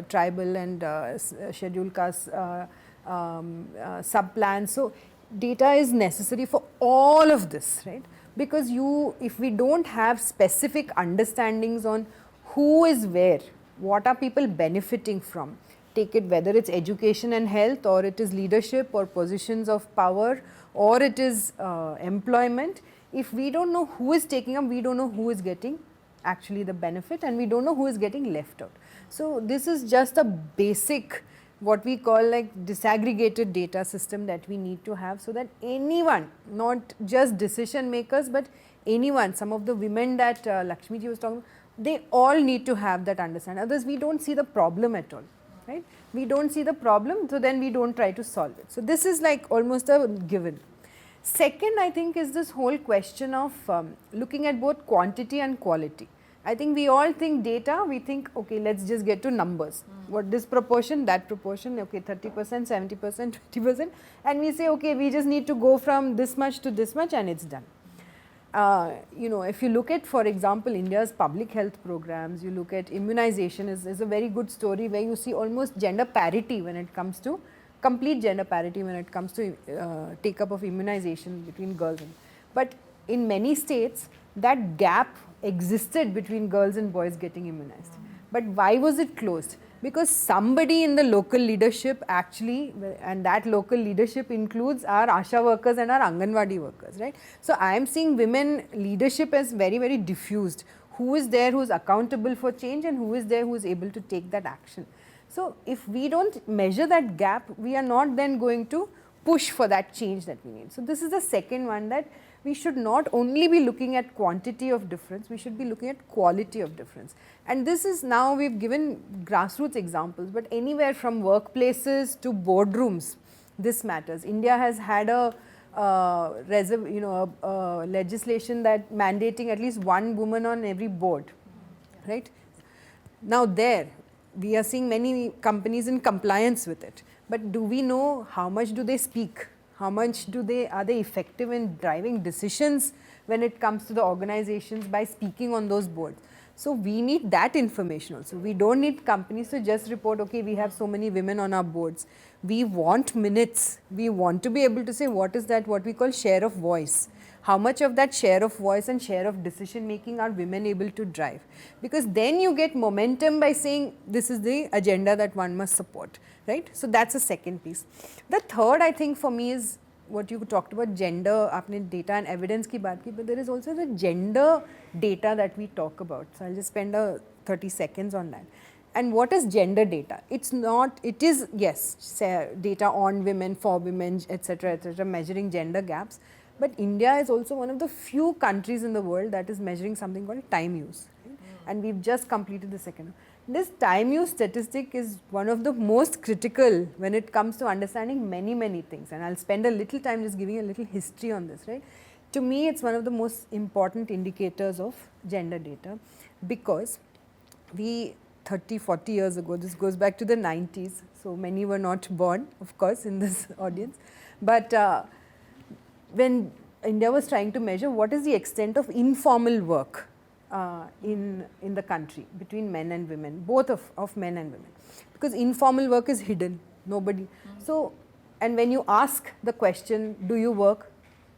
tribal and scheduled caste sub-plans. So data is necessary for all of this, right? Because if we don't have specific understandings on who is where, what are people benefiting from, take it whether it's education and health, or it is leadership or positions of power, or it is employment, if we don't know who is taking up, we don't know who is getting actually the benefit, and we don't know who is getting left out. So this is just a basic, what we call like disaggregated data system that we need to have, so that anyone, not just decision makers, but anyone, some of the women that Lakshmi ji was talking about, they all need to have that understanding. Otherwise we don't see the problem at all, right? We don't see the problem, so then we don't try to solve it. So this is like almost a given. Second, I think, is this whole question of looking at both quantity and quality. I think we all think data, we think, okay, let's just get to numbers. What this proportion, that proportion, okay, 30%, 70%, 20%, and we say, okay, we just need to go from this much to this much and it's done. If you look at, for example, India's public health programs, you look at immunization is a very good story where you see almost gender parity when it comes to, complete gender parity when it comes to take up of immunization between girls. But in many states, that gap existed between girls and boys getting immunized. But why was it closed? Because somebody in the local leadership actually, and that local leadership includes our ASHA workers and our Anganwadi workers, right? So I am seeing women leadership as very, very diffused. Who is there who is accountable for change and who is there who is able to take that action? So if we don't measure that gap, we are not then going to push for that change that we need. So this is the second one, that we should not only be looking at quantity of difference, we should be looking at quality of difference. And this is now, we've given grassroots examples, but anywhere from workplaces to boardrooms, this matters. India has had a legislation that mandating at least one woman on every board, right? Now there, we are seeing many companies in compliance with it, but do we know how much do they speak? How much are they effective in driving decisions when it comes to the organizations by speaking on those boards? So we need that information also. We don't need companies to just report, okay, we have so many women on our boards. We want minutes. We want to be able to say what is that, what we call share of voice. How much of that share of voice and share of decision making are women able to drive? Because then you get momentum by saying this is the agenda that one must support, right? So that's the second piece. The third, I think, for me is what you talked about, gender, aapne data and evidence ki baat ki, but there is also the gender data that we talk about. So I'll just spend 30 seconds on that. And what is gender data? It's not, it is, yes, data on women, for women, etc., measuring gender gaps. But India is also one of the few countries in the world that is measuring something called time use. Right? And we've just completed the second. This time use statistic is one of the most critical when it comes to understanding many, many things. And I'll spend a little time just giving a little history on this, right? To me, it's one of the most important indicators of gender data, because we 30, 40 years ago, this goes back to the 90s, so many were not born, of course, in this audience. But when India was trying to measure what is the extent of informal work in the country between men and women, both of men and women, because informal work is hidden, nobody. So, and when you ask the question, do you work?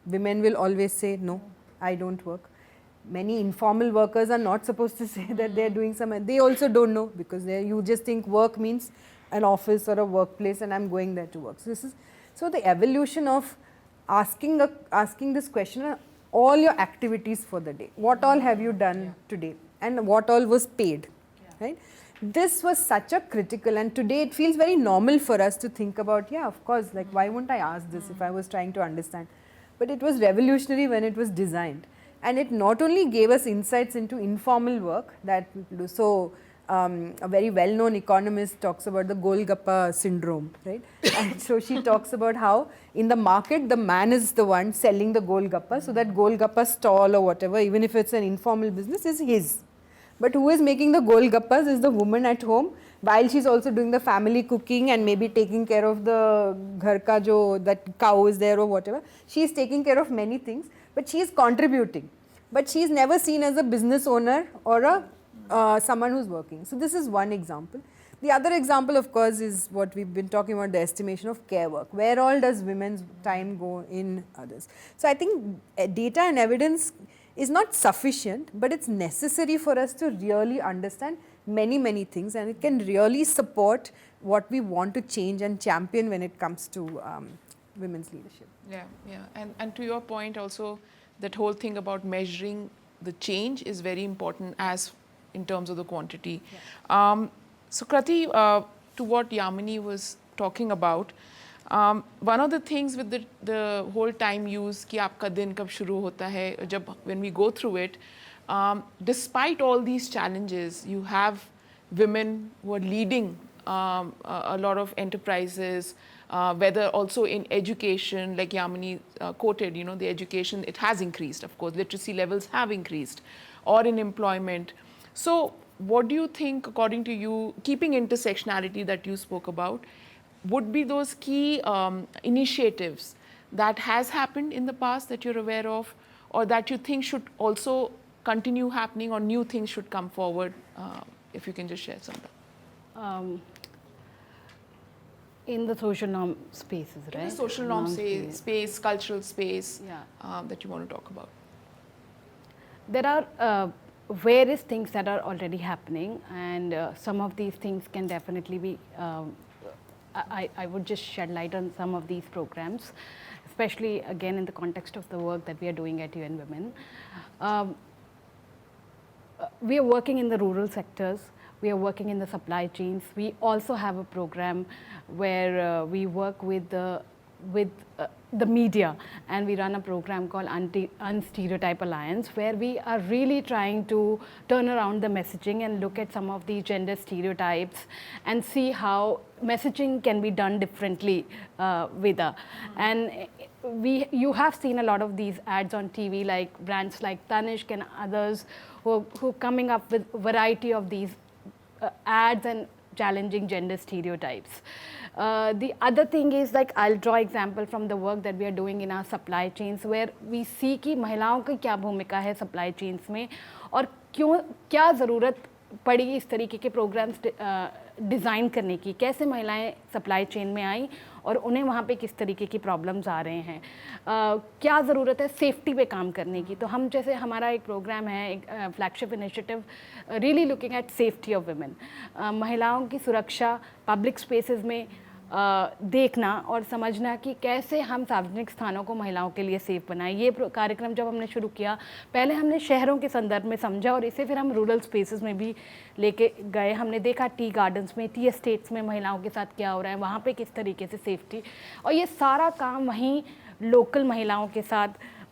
Women will always say, no, I don't work. Many informal workers are not supposed to say that they are doing some, they also don't know, because you just think work means an office or a workplace and I'm going there to work. So this is, so the evolution of asking this question, all your activities for the day, what all have you done today and what all was paid, right? This was such a critical, and today it feels very normal for us to think about, yeah, of course, like why wouldn't I ask this if I was trying to understand? But it was revolutionary when it was designed, and it not only gave us insights into informal work that people do. So a very well-known economist talks about the Golgappa syndrome, right? And so she talks about how in the market, the man is the one selling the Golgappa, so that Golgappa stall or whatever, even if it's an informal business, is his. But who is making the Golgappas is the woman at home, while she's also doing the family cooking and maybe taking care of the ghar ka jo, that cow is there or whatever. She is taking care of many things, but she is contributing. But she is never seen as a business owner or a someone who's working. So this is one example. The other example, of course, is what we've been talking about, the estimation of care work. Where all does women's time go in others? So I think data and evidence is not sufficient, but it's necessary for us to really understand many, many things, and it can really support what we want to change and champion when it comes to women's leadership. Yeah, yeah. And to your point also, that whole thing about measuring the change is very important as in terms of the quantity. Yeah. So Krati, to what Yamini was talking about, one of the things with the whole time use कि आपका दिन कब शुरू होता है, जब when we go through it, despite all these challenges, you have women who are leading a lot of enterprises, whether also in education, like Yamini quoted, you know, the education, it has increased, of course, literacy levels have increased, or in employment. So what do you think, according to you, keeping intersectionality that you spoke about, would be those key initiatives that has happened in the past that you're aware of, or that you think should also continue happening, or new things should come forward? If you can just share something. In the social norm spaces, right? In the social norm space, cultural space, Yeah. that you want to talk about. there are various things that are already happening, and some of these things can definitely be. I would just shed light on some of these programs, especially again in the context of the work that we are doing at UN Women. We are working in the rural sectors. We are working in the supply chains. We also have a program where we work with the media, and we run a program called Unstereotype Alliance, where we are really trying to turn around the messaging and look at some of these gender stereotypes and see how messaging can be done differently with and you have seen a lot of these ads on TV, like brands like Tanishq and others who are coming up with a variety of these ads and challenging gender stereotypes. The other thing is, like, I'll draw example from the work that we are doing in our supply chains, where we see कि महिलाओं की क्या भूमिका है supply chains में, और क्यों क्या ज़रूरत पड़ी इस तरीके के प्रोग्राम्स डिज़ाइन करने की, कैसे महिलाएं सप्लाई चेन में आई और उन्हें वहाँ पे किस तरीके की प्रॉब्लम्स आ रहे हैं, क्या ज़रूरत है सेफ्टी पे काम करने की. तो हम जैसे हमारा एक प्रोग्राम है, एक flagship initiative really looking at safety of women, महिलाओं की सुरक्षा पब्लिक स्पेसेस में देखना और समझना कि कैसे हम सार्वजनिक स्थानों को महिलाओं के लिए सेफ बनाएं. ये कार्यक्रम जब हमने शुरू किया, पहले हमने शहरों के संदर्भ में समझा और इसे फिर हम रूरल स्पेसेस में भी लेके गए. हमने देखा टी गार्डन्स में, टी एस्टेट्स में महिलाओं के साथ क्या हो रहा है, वहाँ पे किस तरीके से सेफ्टी, और ये सारा काम वहीं लोकल महिलाओं के साथ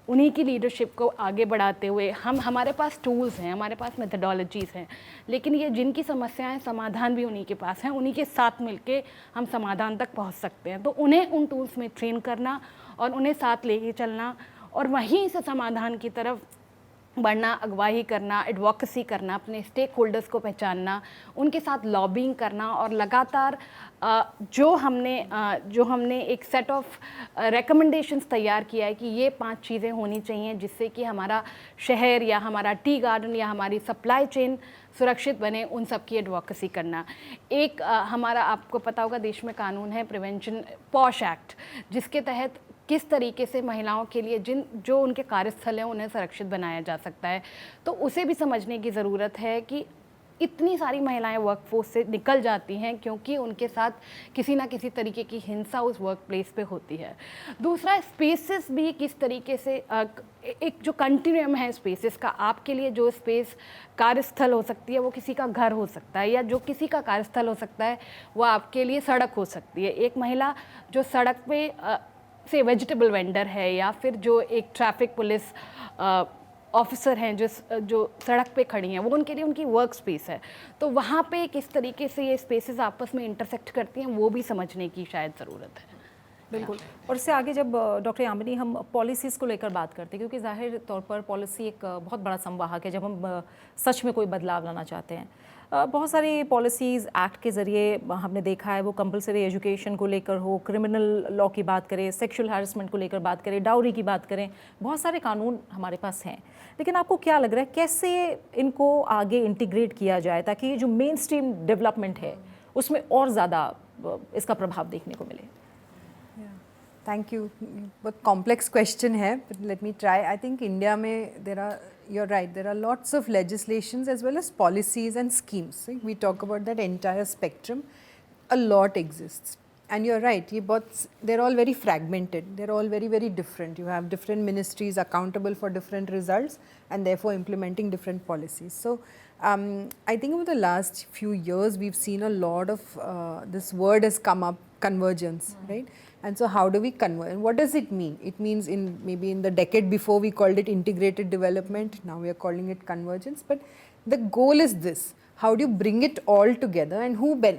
उन्हीं की लीडरशिप को आगे बढ़ाते हुए हमारे पास टूल्स हैं, हमारे पास मेथडोलॉजीज़ हैं, लेकिन ये जिनकी समस्याएं समाधान भी उन्हीं के पास हैं, उन्हीं के साथ मिलके हम समाधान तक पहुंच सकते हैं. तो उन्हें उन टूल्स में ट्रेन करना और उन्हें साथ लेके चलना और वहीं से समाधान की तरफ बढ़ना, अगवाई करना, एडवोकेसी करना, अपने स्टेक होल्डर्स को पहचानना, उनके साथ लॉबिंग करना और लगातार जो हमने एक सेट ऑफ रिकमेंडेशंस तैयार किया है कि ये 5 चीज़ें होनी चाहिए जिससे कि हमारा शहर या हमारा टी गार्डन या हमारी सप्लाई चेन सुरक्षित बने, उन सब की एडवोकेसी करना. एक हमारा, आपको पता होगा, देश में कानून है प्रिवेंशन पॉश एक्ट, जिसके तहत किस तरीके से महिलाओं के लिए जो उनके कार्यस्थल हैं उन्हें सुरक्षित बनाया जा सकता है. तो उसे भी समझने की ज़रूरत है कि इतनी सारी महिलाएं वर्कफोर्स से निकल जाती हैं क्योंकि उनके साथ किसी ना किसी तरीके की हिंसा उस वर्क प्लेस पे होती है. दूसरा, स्पेसेस भी किस तरीके से एक जो कंटिन्यूम है स्पेसेस का, आपके लिए जो स्पेस कार्यस्थल हो सकती है वो किसी का घर हो सकता है, या जो किसी का कार्यस्थल हो सकता है वो आपके लिए सड़क हो सकती है. एक महिला जो सड़क पे से वेजिटेबल वेंडर है, या फिर जो एक ट्रैफिक पुलिस ऑफिसर हैं जो सड़क पे खड़ी हैं, वो उनके लिए उनकी वर्क स्पेस है. तो वहाँ पे किस तरीके से ये स्पेसेस आपस में इंटरसेक्ट करती हैं वो भी समझने की शायद ज़रूरत है. बिल्कुल. और इससे आगे जब डॉक्टर यामिनी हम पॉलिसीज़ को लेकर बात करते हैं, क्योंकि जाहिर तौर पर पॉलिसी एक बहुत बड़ा संवाहक है जब हम सच में कोई बदलाव लाना चाहते हैं. बहुत सारी पॉलिसीज़ एक्ट के ज़रिए हमने देखा है, वो कंपलसरी एजुकेशन को लेकर हो, क्रिमिनल लॉ की बात करें, सेक्सुअल हैरेसमेंट को लेकर बात करें, डाउरी की बात करें, बहुत सारे कानून हमारे पास हैं. लेकिन आपको क्या लग रहा है कैसे इनको आगे इंटीग्रेट किया जाए ताकि जो मेन स्ट्रीम डेवलपमेंट है उसमें और ज़्यादा इसका प्रभाव देखने को मिले? Thank you. बहुत complex question है, but let me try. I think India में you're right, there are lots of legislations as well as policies and schemes. We talk about that entire spectrum. A lot exists. And you're right, they're all very fragmented. They're all very, very different. You have different ministries accountable for different results and therefore implementing different policies. So I think over the last few years, we've seen a lot of, this word has come up, convergence, right? And so how do we converge? And what does it mean? It means maybe in the decade before we called it integrated development, now we are calling it convergence. But the goal is this: how do you bring it all together, and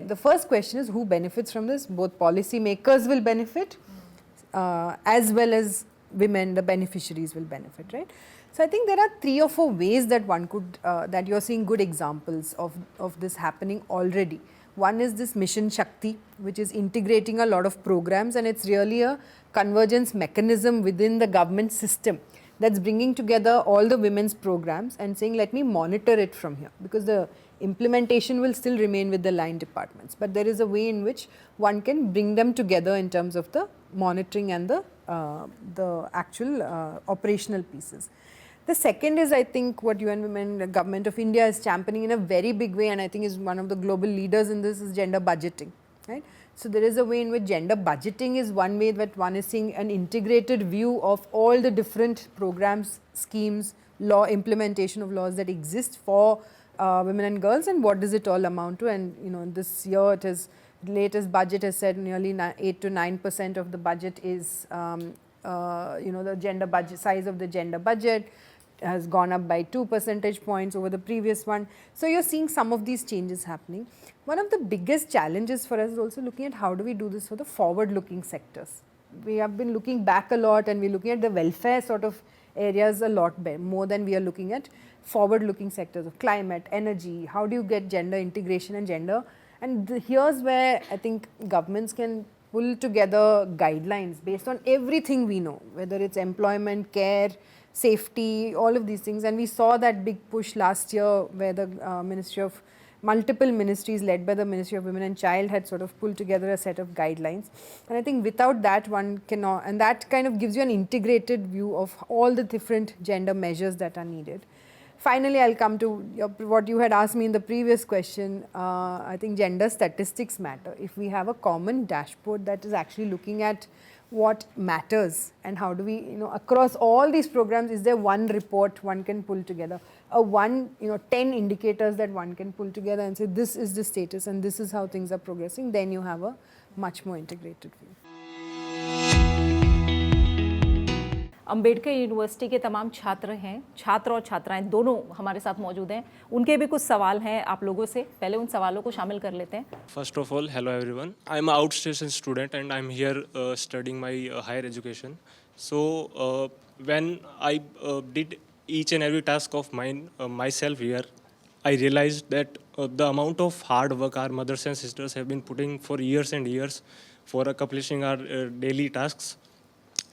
the first question is who benefits from this? Both policy makers will benefit as well as women, the beneficiaries will benefit, right? So I think there are 3 or 4 ways that one could, that you're seeing good examples of this happening already. One is this Mission Shakti, which is integrating a lot of programs, and it's really a convergence mechanism within the government system that's bringing together all the women's programs and saying, let me monitor it from here, because the implementation will still remain with the line departments. But there is a way in which one can bring them together in terms of the monitoring and the actual operational pieces. The second is, I think, what UN Women, the Government of India is championing in a very big way, and I think is one of the global leaders in this, is gender budgeting, right? So there is a way in which gender budgeting is one way that one is seeing an integrated view of all the different programs, schemes, law implementation of laws that exist for women and girls, and what does it all amount to. And you know, this year it is, latest budget has said nearly 8 to 9% of the budget is you know, the gender budget, size of the gender budget has gone up by 2 percentage points over the previous one. So you're seeing some of these changes happening. One of the biggest challenges for us is also looking at how do we do this for the forward looking sectors. We have been looking back a lot, and we're looking at the welfare sort of areas a lot more than we are looking at forward looking sectors of climate, energy. How do you get gender integration and gender? And here's where I think governments can pull together guidelines based on everything we know, whether it's employment, care, safety, all of these things. And we saw that big push last year where the Ministry of, multiple ministries led by the Ministry of Women and Child had sort of pulled together a set of guidelines. And I think without that one cannot, and that kind of gives you an integrated view of all the different gender measures that are needed. Finally, I'll come to what you had asked me in the previous question. I think gender statistics matter. If we have a common dashboard that is actually looking at what matters and how do we, you know, across all these programs, is there one report one can pull together, a 10 indicators that one can pull together and say this is the status and this is how things are progressing, then you have a much more integrated view. Ambedkar university के तमाम छात्र हैं, छात्र और छात्राएं दोनों हमारे साथ मौजूद हैं। उनके भी कुछ सवाल हैं आप लोगों से, पहले उन सवालों को शामिल कर लेते हैं। First of all, hello everyone. I'm an outstation student and I'm here studying my higher education. So when I did each and every task of mine myself here, I realized that the amount of hard work our mothers and sisters have been putting for years and years for accomplishing our daily tasks,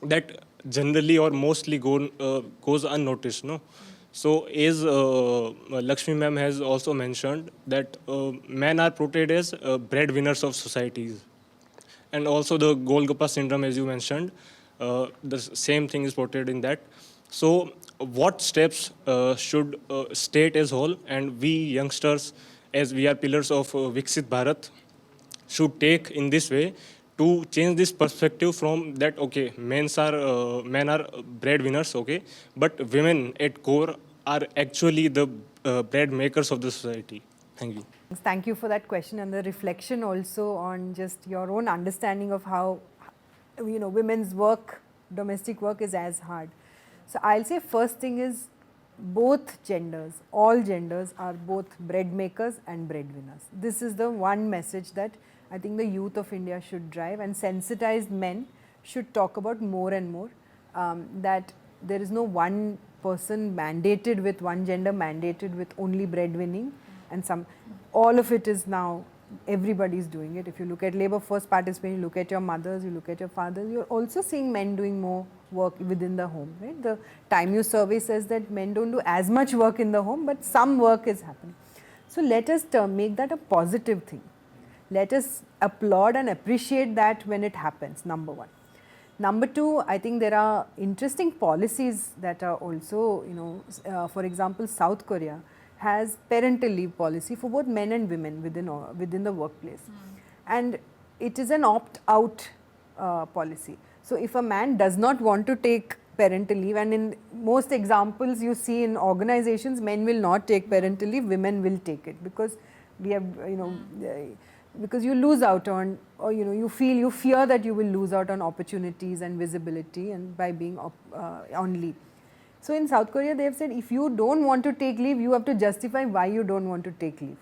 that generally or mostly goes unnoticed, no? So as Lakshmi ma'am has also mentioned that men are portrayed as breadwinners of societies, and also the Golgappa syndrome, as you mentioned, the same thing is portrayed in that. So what steps should state as whole and we youngsters, as we are pillars of Viksit Bharat, should take in this way to change this perspective from that, okay, men are breadwinners, okay, but women at core are actually the bread makers of the society. Thank you. Thank you for that question and the reflection also on just your own understanding of how, you know, women's work, domestic work is as hard. So I'll say first thing is both genders, all genders are both bread makers and breadwinners. This is the one message that I think the youth of India should drive, and sensitized men should talk about more and more, that there is no one person mandated with one gender, mandated with only breadwinning, and all of it is now, everybody is doing it. If you look at labor force participation, you look at your mothers, you look at your fathers, you're also seeing men doing more work within the home, right? The Time Use survey says that men don't do as much work in the home, but some work is happening. So let us make that a positive thing. Let us applaud and appreciate that when it happens, number one. Number two, I think there are interesting policies that are also, you know, for example, South Korea has parental leave policy for both men and women within the workplace. And it is an opt-out policy. So if a man does not want to take parental leave, and in most examples you see in organizations, men will not take parental leave, women will take it, because we have, you know, because you lose out on, or you know, you fear that you will lose out on opportunities and visibility and by being on leave. So in South Korea they have said if you don't want to take leave, you have to justify why you don't want to take leave,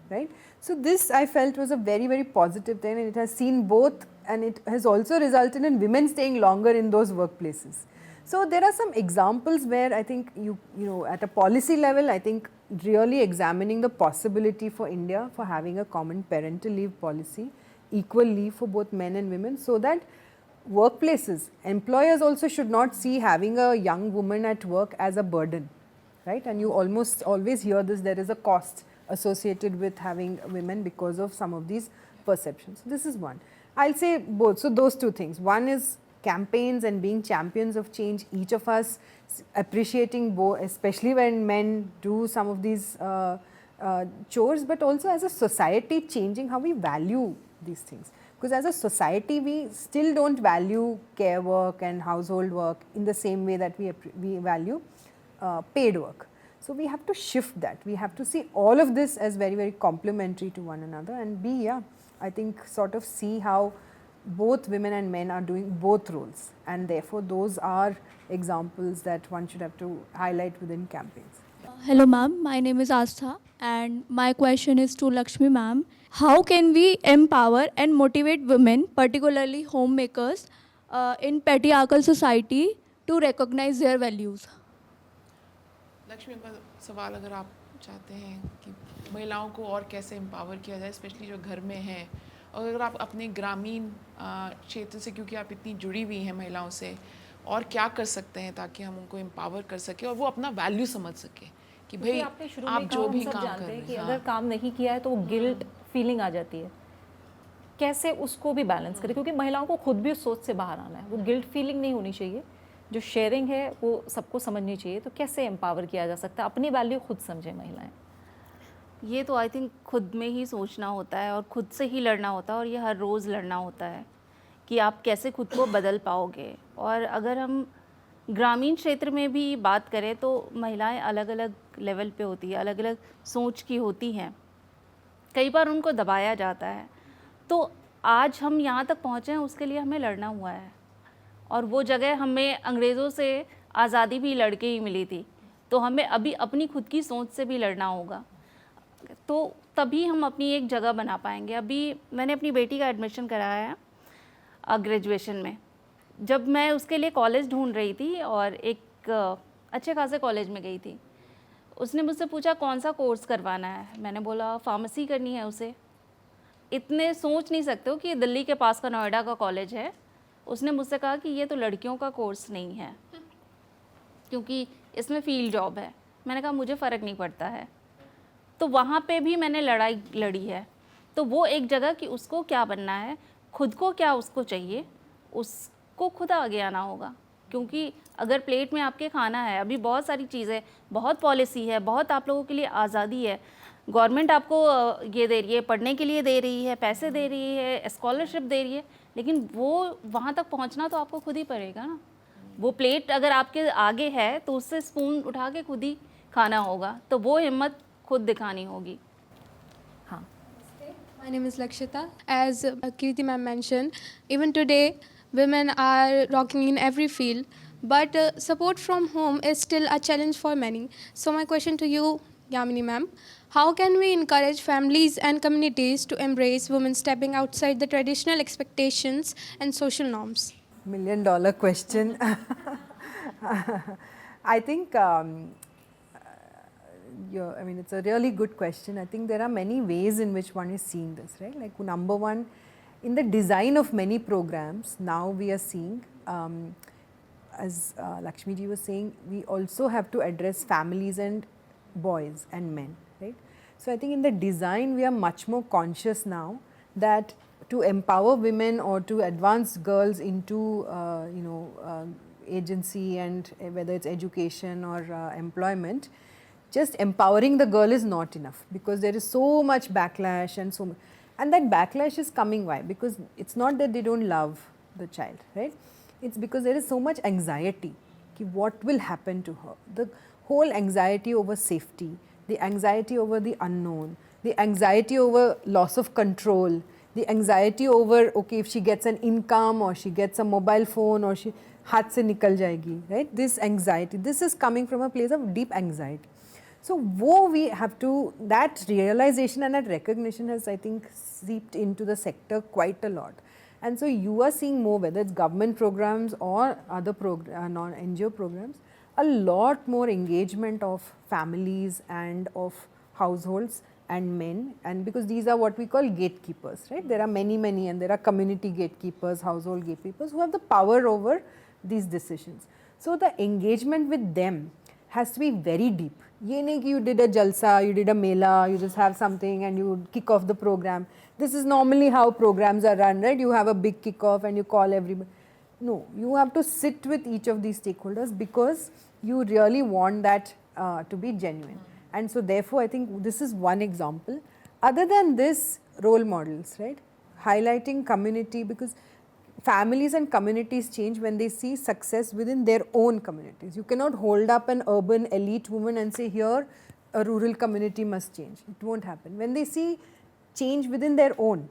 right? So this I felt was a very, very positive thing, and it has seen both, and it has also resulted in women staying longer in those workplaces. So there are some examples where I think you know, at a policy level, I think really examining the possibility for India for having a common parental leave policy, equal leave for both men and women, so that workplaces, employers also should not see having a young woman at work as a burden, right? And you almost always hear this, there is a cost associated with having women because of some of these perceptions. So this is one. I'll say both. So those two things. One is campaigns and being champions of change, each of us appreciating both, especially when men do some of these chores, but also as a society changing how we value these things. Because as a society, we still don't value care work and household work in the same way that we value paid work. So we have to shift that. We have to see all of this as very, very complementary to one another, and I think sort of see how both women and men are doing both roles, and therefore those are examples that one should have to highlight within campaigns. Hello ma'am, my name is Astha and my question is to Lakshmi ma'am. How can we empower and motivate women, particularly homemakers, in patriarchal society to recognize their values? Lakshmi का सवाल अगर आप चाहते हैं कि महिलाओं को और कैसे एम्पावर किया जाए, स्पेशली जो घर में हैं, और अगर आप अपने ग्रामीण क्षेत्र से, क्योंकि आप इतनी जुड़ी हुई हैं महिलाओं से, और क्या कर सकते हैं ताकि हम उनको एम्पावर कर सकें और वो अपना वैल्यू समझ सकें कि भाई आप जो भी काम कर रहे हैं, कि अगर काम नहीं किया है तो वो गिल्ट फीलिंग आ जाती है, कैसे उसको भी बैलेंस करें, क्योंकि महिलाओं को खुद भी उस सोच से बाहर आना है, वो गिल्ट फीलिंग नहीं होनी चाहिए, जो शेयरिंग है वो सबको समझनी चाहिए। तो कैसे एम्पावर किया जा सकता है, अपनी वैल्यू खुद समझें महिलाएं? ये तो आई थिंक खुद में ही सोचना होता है और खुद से ही लड़ना होता है, और ये हर रोज़ लड़ना होता है कि आप कैसे खुद को बदल पाओगे। और अगर हम ग्रामीण क्षेत्र में भी बात करें तो महिलाएं अलग अलग लेवल पे होती है, अलग अलग सोच की होती हैं, कई बार उनको दबाया जाता है। तो आज हम यहाँ तक पहुँचे हैं उसके लिए हमें लड़ना हुआ है, और वो जगह हमें अंग्रेज़ों से आज़ादी भी लड़ के ही मिली थी, तो हमें अभी अपनी खुद की सोच से भी लड़ना होगा, तो तभी हम अपनी एक जगह बना पाएंगे। अभी मैंने अपनी बेटी का एडमिशन कराया है ग्रेजुएशन में। जब मैं उसके लिए कॉलेज ढूंढ रही थी और एक अच्छे खासे कॉलेज में गई थी, उसने मुझसे पूछा कौन सा कोर्स करवाना है। मैंने बोला फार्मेसी करनी है उसे। इतने सोच नहीं सकते हो कि दिल्ली के पास का नोएडा का कॉलेज है। उसने मुझसे कहा कि ये तो लड़कियों का कोर्स नहीं है क्योंकि इसमें फील्ड जॉब है। मैंने कहा मुझे फ़र्क नहीं पड़ता है। तो वहाँ पे भी मैंने लड़ाई लड़ी है। तो वो एक जगह कि उसको क्या बनना है, खुद को क्या उसको चाहिए, उसको खुद आगे आना होगा। क्योंकि अगर प्लेट में आपके खाना है, अभी बहुत सारी चीज़ें, बहुत पॉलिसी है, बहुत आप लोगों के लिए आज़ादी है, गवर्नमेंट आपको ये दे रही है, पढ़ने के लिए दे रही है, पैसे दे रही है, स्कॉलरशिप दे रही है, लेकिन वो वहाँ तक पहुँचना तो आपको खुद ही पड़ेगा ना। वो प्लेट अगर आपके आगे है तो उससे स्पून उठा के खुद ही खाना होगा, तो वो हिम्मत खुद दिखानी होगी। हाँ, My name is Lakshita. As Kirti ma'am mentioned, even today women are rocking in every field, but support from home is still a challenge for many. So my question to you, Yamini ma'am, how can we encourage families and communities to embrace women stepping outside the traditional expectations and social norms? $1 million question. I think it's a really good question. I think there are many ways in which one is seeing this, right? Like number one, in the design of many programs, now we are seeing, as Lakshmi ji was saying, we also have to address families and boys and men, right? So I think in the design, we are much more conscious now that to empower women or to advance girls into, agency, and whether it's education or employment, just empowering the girl is not enough, because there is so much backlash and that backlash is coming. Why? Because it's not that they don't love the child, right? It's because there is so much anxiety ki what will happen to her. The whole anxiety over safety, the anxiety over the unknown, the anxiety over loss of control, the anxiety over, okay, if she gets an income or she gets a mobile phone or she हाथ से निकल जाएगी, right? This anxiety, this is coming from a place of deep anxiety. So we have to, that realization and that recognition has, I think, seeped into the sector quite a lot. And so you are seeing more, whether it's government programs or other non-NGO programs, a lot more engagement of families and of households and men, and because these are what we call gatekeepers, right? There are many, and there are community gatekeepers, household gatekeepers who have the power over these decisions. So the engagement with them has to be very deep. Ye nahi ki you did a jalsa, you did a mela, you just have something and you kick off the program. This is normally how programs are run, right? You have a big kick off and you call everybody. No, you have to sit with each of these stakeholders because you really want that to be genuine. And so therefore I think this is one example. Other than this, role models, right? Highlighting community, because families and communities change when they see success within their own communities. You cannot hold up an urban elite woman and say here a rural community must change. It won't happen. When they see change within their own,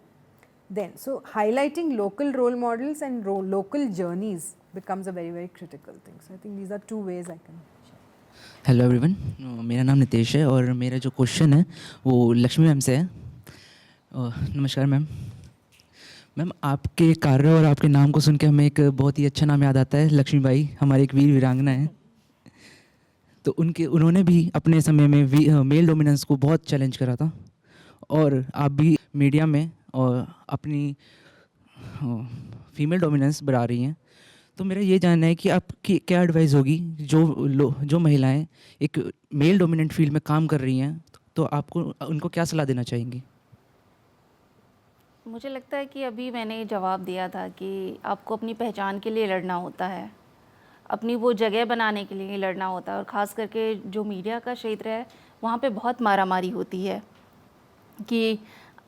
then so highlighting local role models and local journeys becomes a very, very critical thing. So I think these are two ways I can share. Hello everyone, मेरा नाम नितेश है और मेरा जो question है वो Lakshmi ma'am से है। नमस्कार मैम। मैम, आपके कार्य और आपके नाम को सुन के हमें एक बहुत ही अच्छा नाम याद आता है, लक्ष्मीबाई, हमारी एक वीर वीरांगना है। तो उन्होंने भी अपने समय में मेल डोमिनेंस को बहुत चैलेंज करा था और आप भी मीडिया में और अपनी फीमेल डोमिनेंस बढ़ा रही हैं। तो मेरा ये जानना है कि आपकी क्या एडवाइस होगी जो महिलाएं एक मेल डोमिनेंट फील्ड में काम कर रही हैं, तो आपको उनको क्या सलाह देना चाहेंगी? मुझे लगता है कि अभी मैंने जवाब दिया था कि आपको अपनी पहचान के लिए लड़ना होता है, अपनी वो जगह बनाने के लिए लड़ना होता है। और ख़ास करके जो मीडिया का क्षेत्र है वहाँ पे बहुत मारामारी होती है कि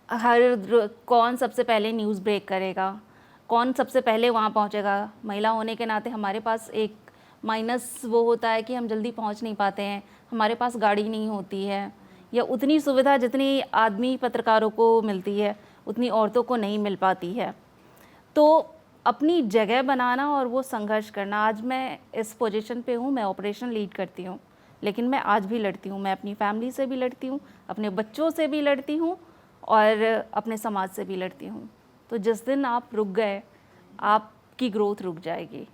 कौन सबसे पहले न्यूज़ ब्रेक करेगा, कौन सबसे पहले वहाँ पहुँचेगा। महिला होने के नाते हमारे पास एक माइनस वो होता है कि हम जल्दी पहुँच नहीं पाते हैं, हमारे पास गाड़ी नहीं होती है, या उतनी सुविधा जितनी आदमी पत्रकारों को मिलती है उतनी औरतों को नहीं मिल पाती है। तो अपनी जगह बनाना और वो संघर्ष करना, आज मैं इस पोजीशन पे हूँ, मैं ऑपरेशन लीड करती हूँ, लेकिन मैं आज भी लड़ती हूँ। मैं अपनी फैमिली से भी लड़ती हूँ, अपने बच्चों से भी लड़ती हूँ और अपने समाज से भी लड़ती हूँ। तो जिस दिन आप रुक गए, आपकी ग्रोथ रुक जाएगी।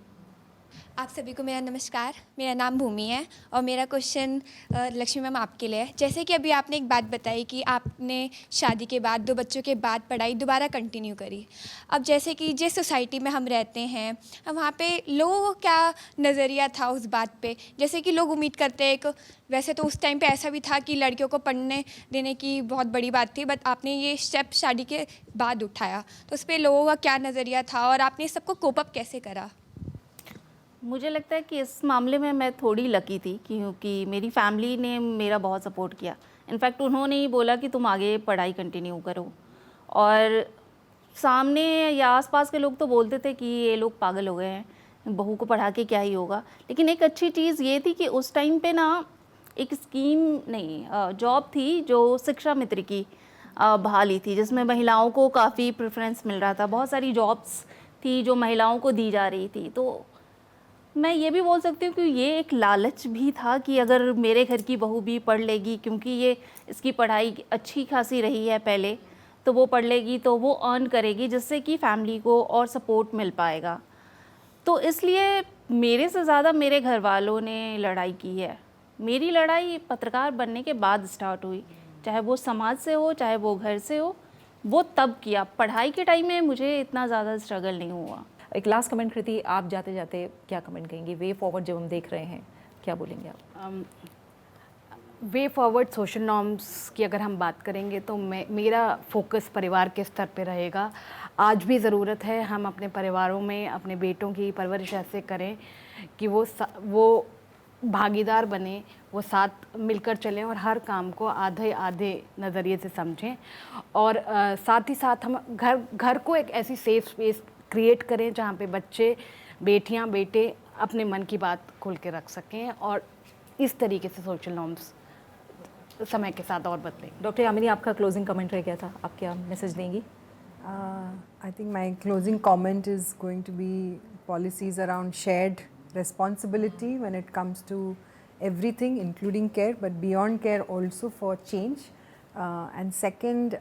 आप सभी को मेरा नमस्कार। मेरा नाम भूमि है और मेरा क्वेश्चन लक्ष्मी मैम आपके लिए है। जैसे कि अभी आपने एक बात बताई कि आपने शादी के बाद 2 बच्चों के बाद पढ़ाई दोबारा कंटिन्यू करी। अब जैसे कि जिस सोसाइटी में हम रहते हैं वहाँ पे लोगों को क्या नज़रिया था उस बात पे? जैसे कि लोग उम्मीद करते हैं, एक वैसे तो उस टाइम पे ऐसा भी था कि लड़कियों को पढ़ने देने की बहुत बड़ी बात थी, बट आपने ये स्टेप शादी के बाद उठाया, तो उस पर लोगों का क्या नज़रिया था और आपने सबको कोप अप कैसे करा? मुझे लगता है कि इस मामले में मैं थोड़ी लकी थी क्योंकि मेरी फैमिली ने मेरा बहुत सपोर्ट किया। इनफैक्ट उन्होंने ही बोला कि तुम आगे पढ़ाई कंटिन्यू करो, और सामने या आसपास के लोग तो बोलते थे कि ये लोग पागल हो गए हैं, बहू को पढ़ा के क्या ही होगा। लेकिन एक अच्छी चीज़ ये थी कि उस टाइम पे ना एक जॉब थी जो शिक्षा मित्र की बहाली थी, जिसमें महिलाओं को काफ़ी प्रेफरेंस मिल रहा था। बहुत सारी जॉब्स थी जो महिलाओं को दी जा रही थी। तो मैं ये भी बोल सकती हूँ कि ये एक लालच भी था कि अगर मेरे घर की बहू भी पढ़ लेगी, क्योंकि इसकी पढ़ाई अच्छी खासी रही है पहले, तो वो पढ़ लेगी तो वो अर्न करेगी, जिससे कि फैमिली को और सपोर्ट मिल पाएगा। तो इसलिए मेरे से ज़्यादा मेरे घर वालों ने लड़ाई की है। मेरी लड़ाई पत्रकार बनने के बाद स्टार्ट हुई, चाहे वो समाज से हो चाहे वो घर से हो, वो तब किया। पढ़ाई के टाइम में मुझे इतना ज़्यादा स्ट्रगल नहीं हुआ। एक लास्ट कमेंट कृति, आप जाते जाते क्या कमेंट कहेंगी? वे फॉरवर्ड जब हम देख रहे हैं, क्या बोलेंगे आप? वे फॉरवर्ड सोशल नॉर्म्स की अगर हम बात करेंगे तो मेरा फोकस परिवार के स्तर पे रहेगा। आज भी ज़रूरत है हम अपने परिवारों में अपने बेटों की परवरिश ऐसे करें कि वो भागीदार बने, वो साथ मिलकर चलें और हर काम को आधे आधे नज़रिए से समझें। और साथ ही साथ हम घर को एक ऐसी सेफ स्पेस क्रिएट करें जहाँ पे बच्चे, बेटियाँ, बेटे अपने मन की बात खोल के रख सकें, और इस तरीके से सोशल नॉर्म्स समय के साथ और बदलें। डॉक्टर यामिनी, आपका क्लोजिंग कमेंट रह गया था, आप क्या मैसेज देंगी? I think my closing comment is going to be policies around shared responsibility when it comes to everything, including care, but beyond care also for change. And second,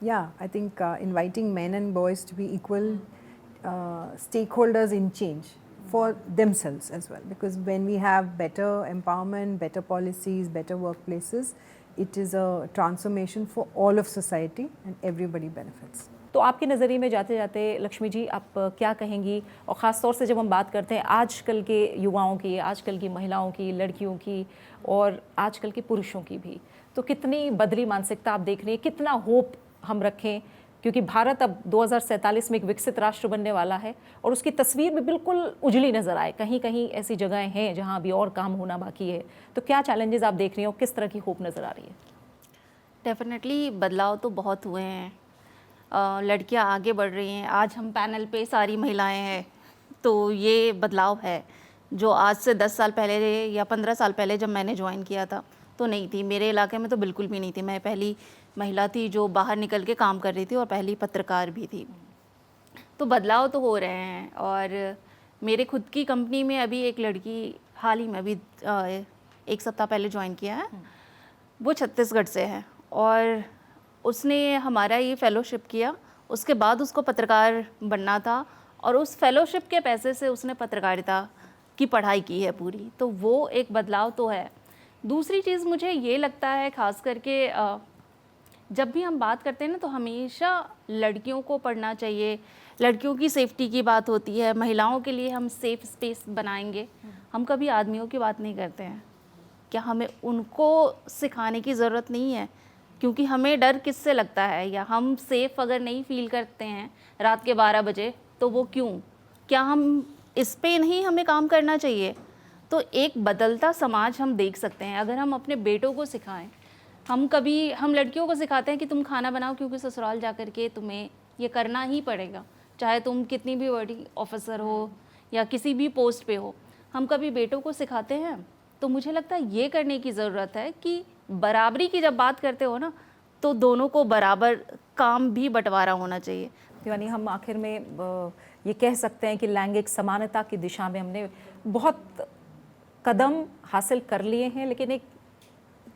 I think inviting men and boys to be equal stakeholders in change for themselves as well, because when we have better empowerment, better policies, better workplaces, it is a transformation for all of society and everybody benefits. तो आपके नज़रिए में जाते जाते लक्ष्मी जी, आप क्या कहेंगी? और ख़ास तौर से जब हम बात करते हैं आजकल के युवाओं की, आजकल की महिलाओं की, लड़कियों की और आजकल के पुरुषों की भी, तो कितनी बदली मानसिकता आप देख रही हैं? कितना होप हम रखें क्योंकि भारत अब 2047 में एक विकसित राष्ट्र बनने वाला है और उसकी तस्वीर भी बिल्कुल उजली नज़र आए। कहीं कहीं ऐसी जगहें हैं जहां अभी और काम होना बाकी है। तो क्या चैलेंजेस आप देख रही हो, किस तरह की होप नज़र आ रही है? डेफिनेटली बदलाव तो बहुत हुए हैं, लड़कियां आगे बढ़ रही हैं। आज हम पैनल पे सारी महिलाएं हैं, तो ये बदलाव है जो आज से 10 साल पहले या 15 साल पहले जब मैंने ज्वाइन किया था तो नहीं थी। मेरे इलाके में तो बिल्कुल भी नहीं थी। मैं पहली महिला थी जो बाहर निकल के काम कर रही थी और पहली पत्रकार भी थी। तो बदलाव तो हो रहे हैं। और मेरे खुद की कंपनी में अभी एक लड़की हाल ही में अभी 1 सप्ताह पहले ज्वाइन किया है, वो छत्तीसगढ़ से है और उसने हमारा ये फेलोशिप किया। उसके बाद उसको पत्रकार बनना था और उस फेलोशिप के पैसे से उसने पत्रकारिता की पढ़ाई की है पूरी। तो वो एक बदलाव तो है। दूसरी चीज़ मुझे ये लगता है, ख़ास करके जब भी हम बात करते हैं ना, तो हमेशा लड़कियों को पढ़ना चाहिए। लड़कियों की सेफ्टी की बात होती है, महिलाओं के लिए हम सेफ़ स्पेस बनाएंगे। हम कभी आदमियों की बात नहीं करते हैं। क्या हमें उनको सिखाने की ज़रूरत नहीं है? क्योंकि हमें डर किससे लगता है, या हम सेफ़ अगर नहीं फील करते हैं रात के 12 बजे तो वो क्यों? क्या हम इस पे नहीं हमें काम करना चाहिए? तो एक बदलता समाज हम देख सकते हैं अगर हम अपने बेटों को सिखाएं। हम लड़कियों को सिखाते हैं कि तुम खाना बनाओ क्योंकि ससुराल जा कर के तुम्हें ये करना ही पड़ेगा, चाहे तुम कितनी भी बड़ी ऑफिसर हो या किसी भी पोस्ट पे हो। हम कभी बेटों को सिखाते हैं? तो मुझे लगता है ये करने की ज़रूरत है कि बराबरी की जब बात करते हो ना, तो दोनों को बराबर काम भी बंटवारा होना चाहिए। यानी हम आखिर में ये कह सकते हैं कि लैंगिक समानता की दिशा में हमने बहुत कदम हासिल कर लिए हैं, लेकिन एक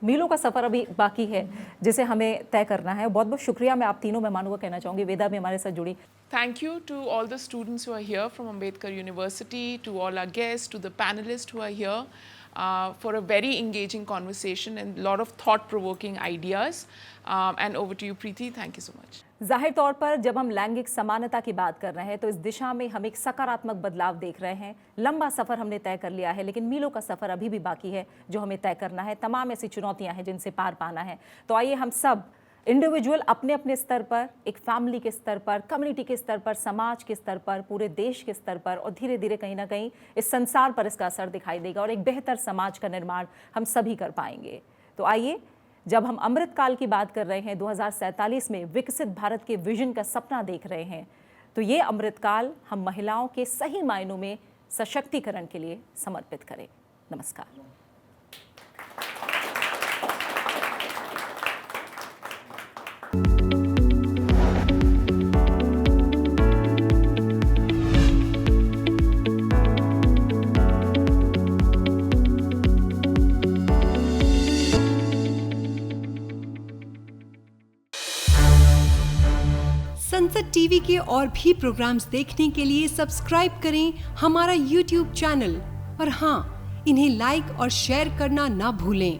मीलों का सफ़र अभी बाकी है जिसे हमें तय करना है। बहुत बहुत शुक्रिया मैं आप तीनों मेहमानों को कहना चाहूँगी। वेदा भी हमारे साथ जुड़ी। Thank you to all the students who are here from Ambedkar University, to all our guests, to the panelists who are here for a very engaging conversation and a lot of thought-provoking ideas. And over to you, Preeti. Thank you so much. जाहिर तौर पर जब हम लैंगिक समानता की बात कर रहे हैं तो इस दिशा में हम एक सकारात्मक बदलाव देख रहे हैं। लंबा सफ़र हमने तय कर लिया है, लेकिन मीलों का सफ़र अभी भी बाकी है जो हमें तय करना है। तमाम ऐसी चुनौतियां हैं जिनसे पार पाना है। तो आइए हम सब इंडिविजुअल अपने अपने स्तर पर, एक फैमिली के स्तर पर, कम्युनिटी के स्तर पर, समाज के स्तर पर, पूरे देश के स्तर पर और धीरे धीरे कहीं ना कहीं इस संसार पर इसका असर दिखाई देगा और एक बेहतर समाज का निर्माण हम सभी कर पाएंगे। तो आइए, जब हम अमृतकाल की बात कर रहे हैं, 2047 में विकसित भारत के विजन का सपना देख रहे हैं, तो ये अमृतकाल हम महिलाओं के सही मायनों में सशक्तिकरण के लिए समर्पित करें। नमस्कार। संसद टीवी के और भी प्रोग्राम्स देखने के लिए सब्सक्राइब करें हमारा YouTube चैनल और हाँ, इन्हें लाइक और शेयर करना ना भूलें।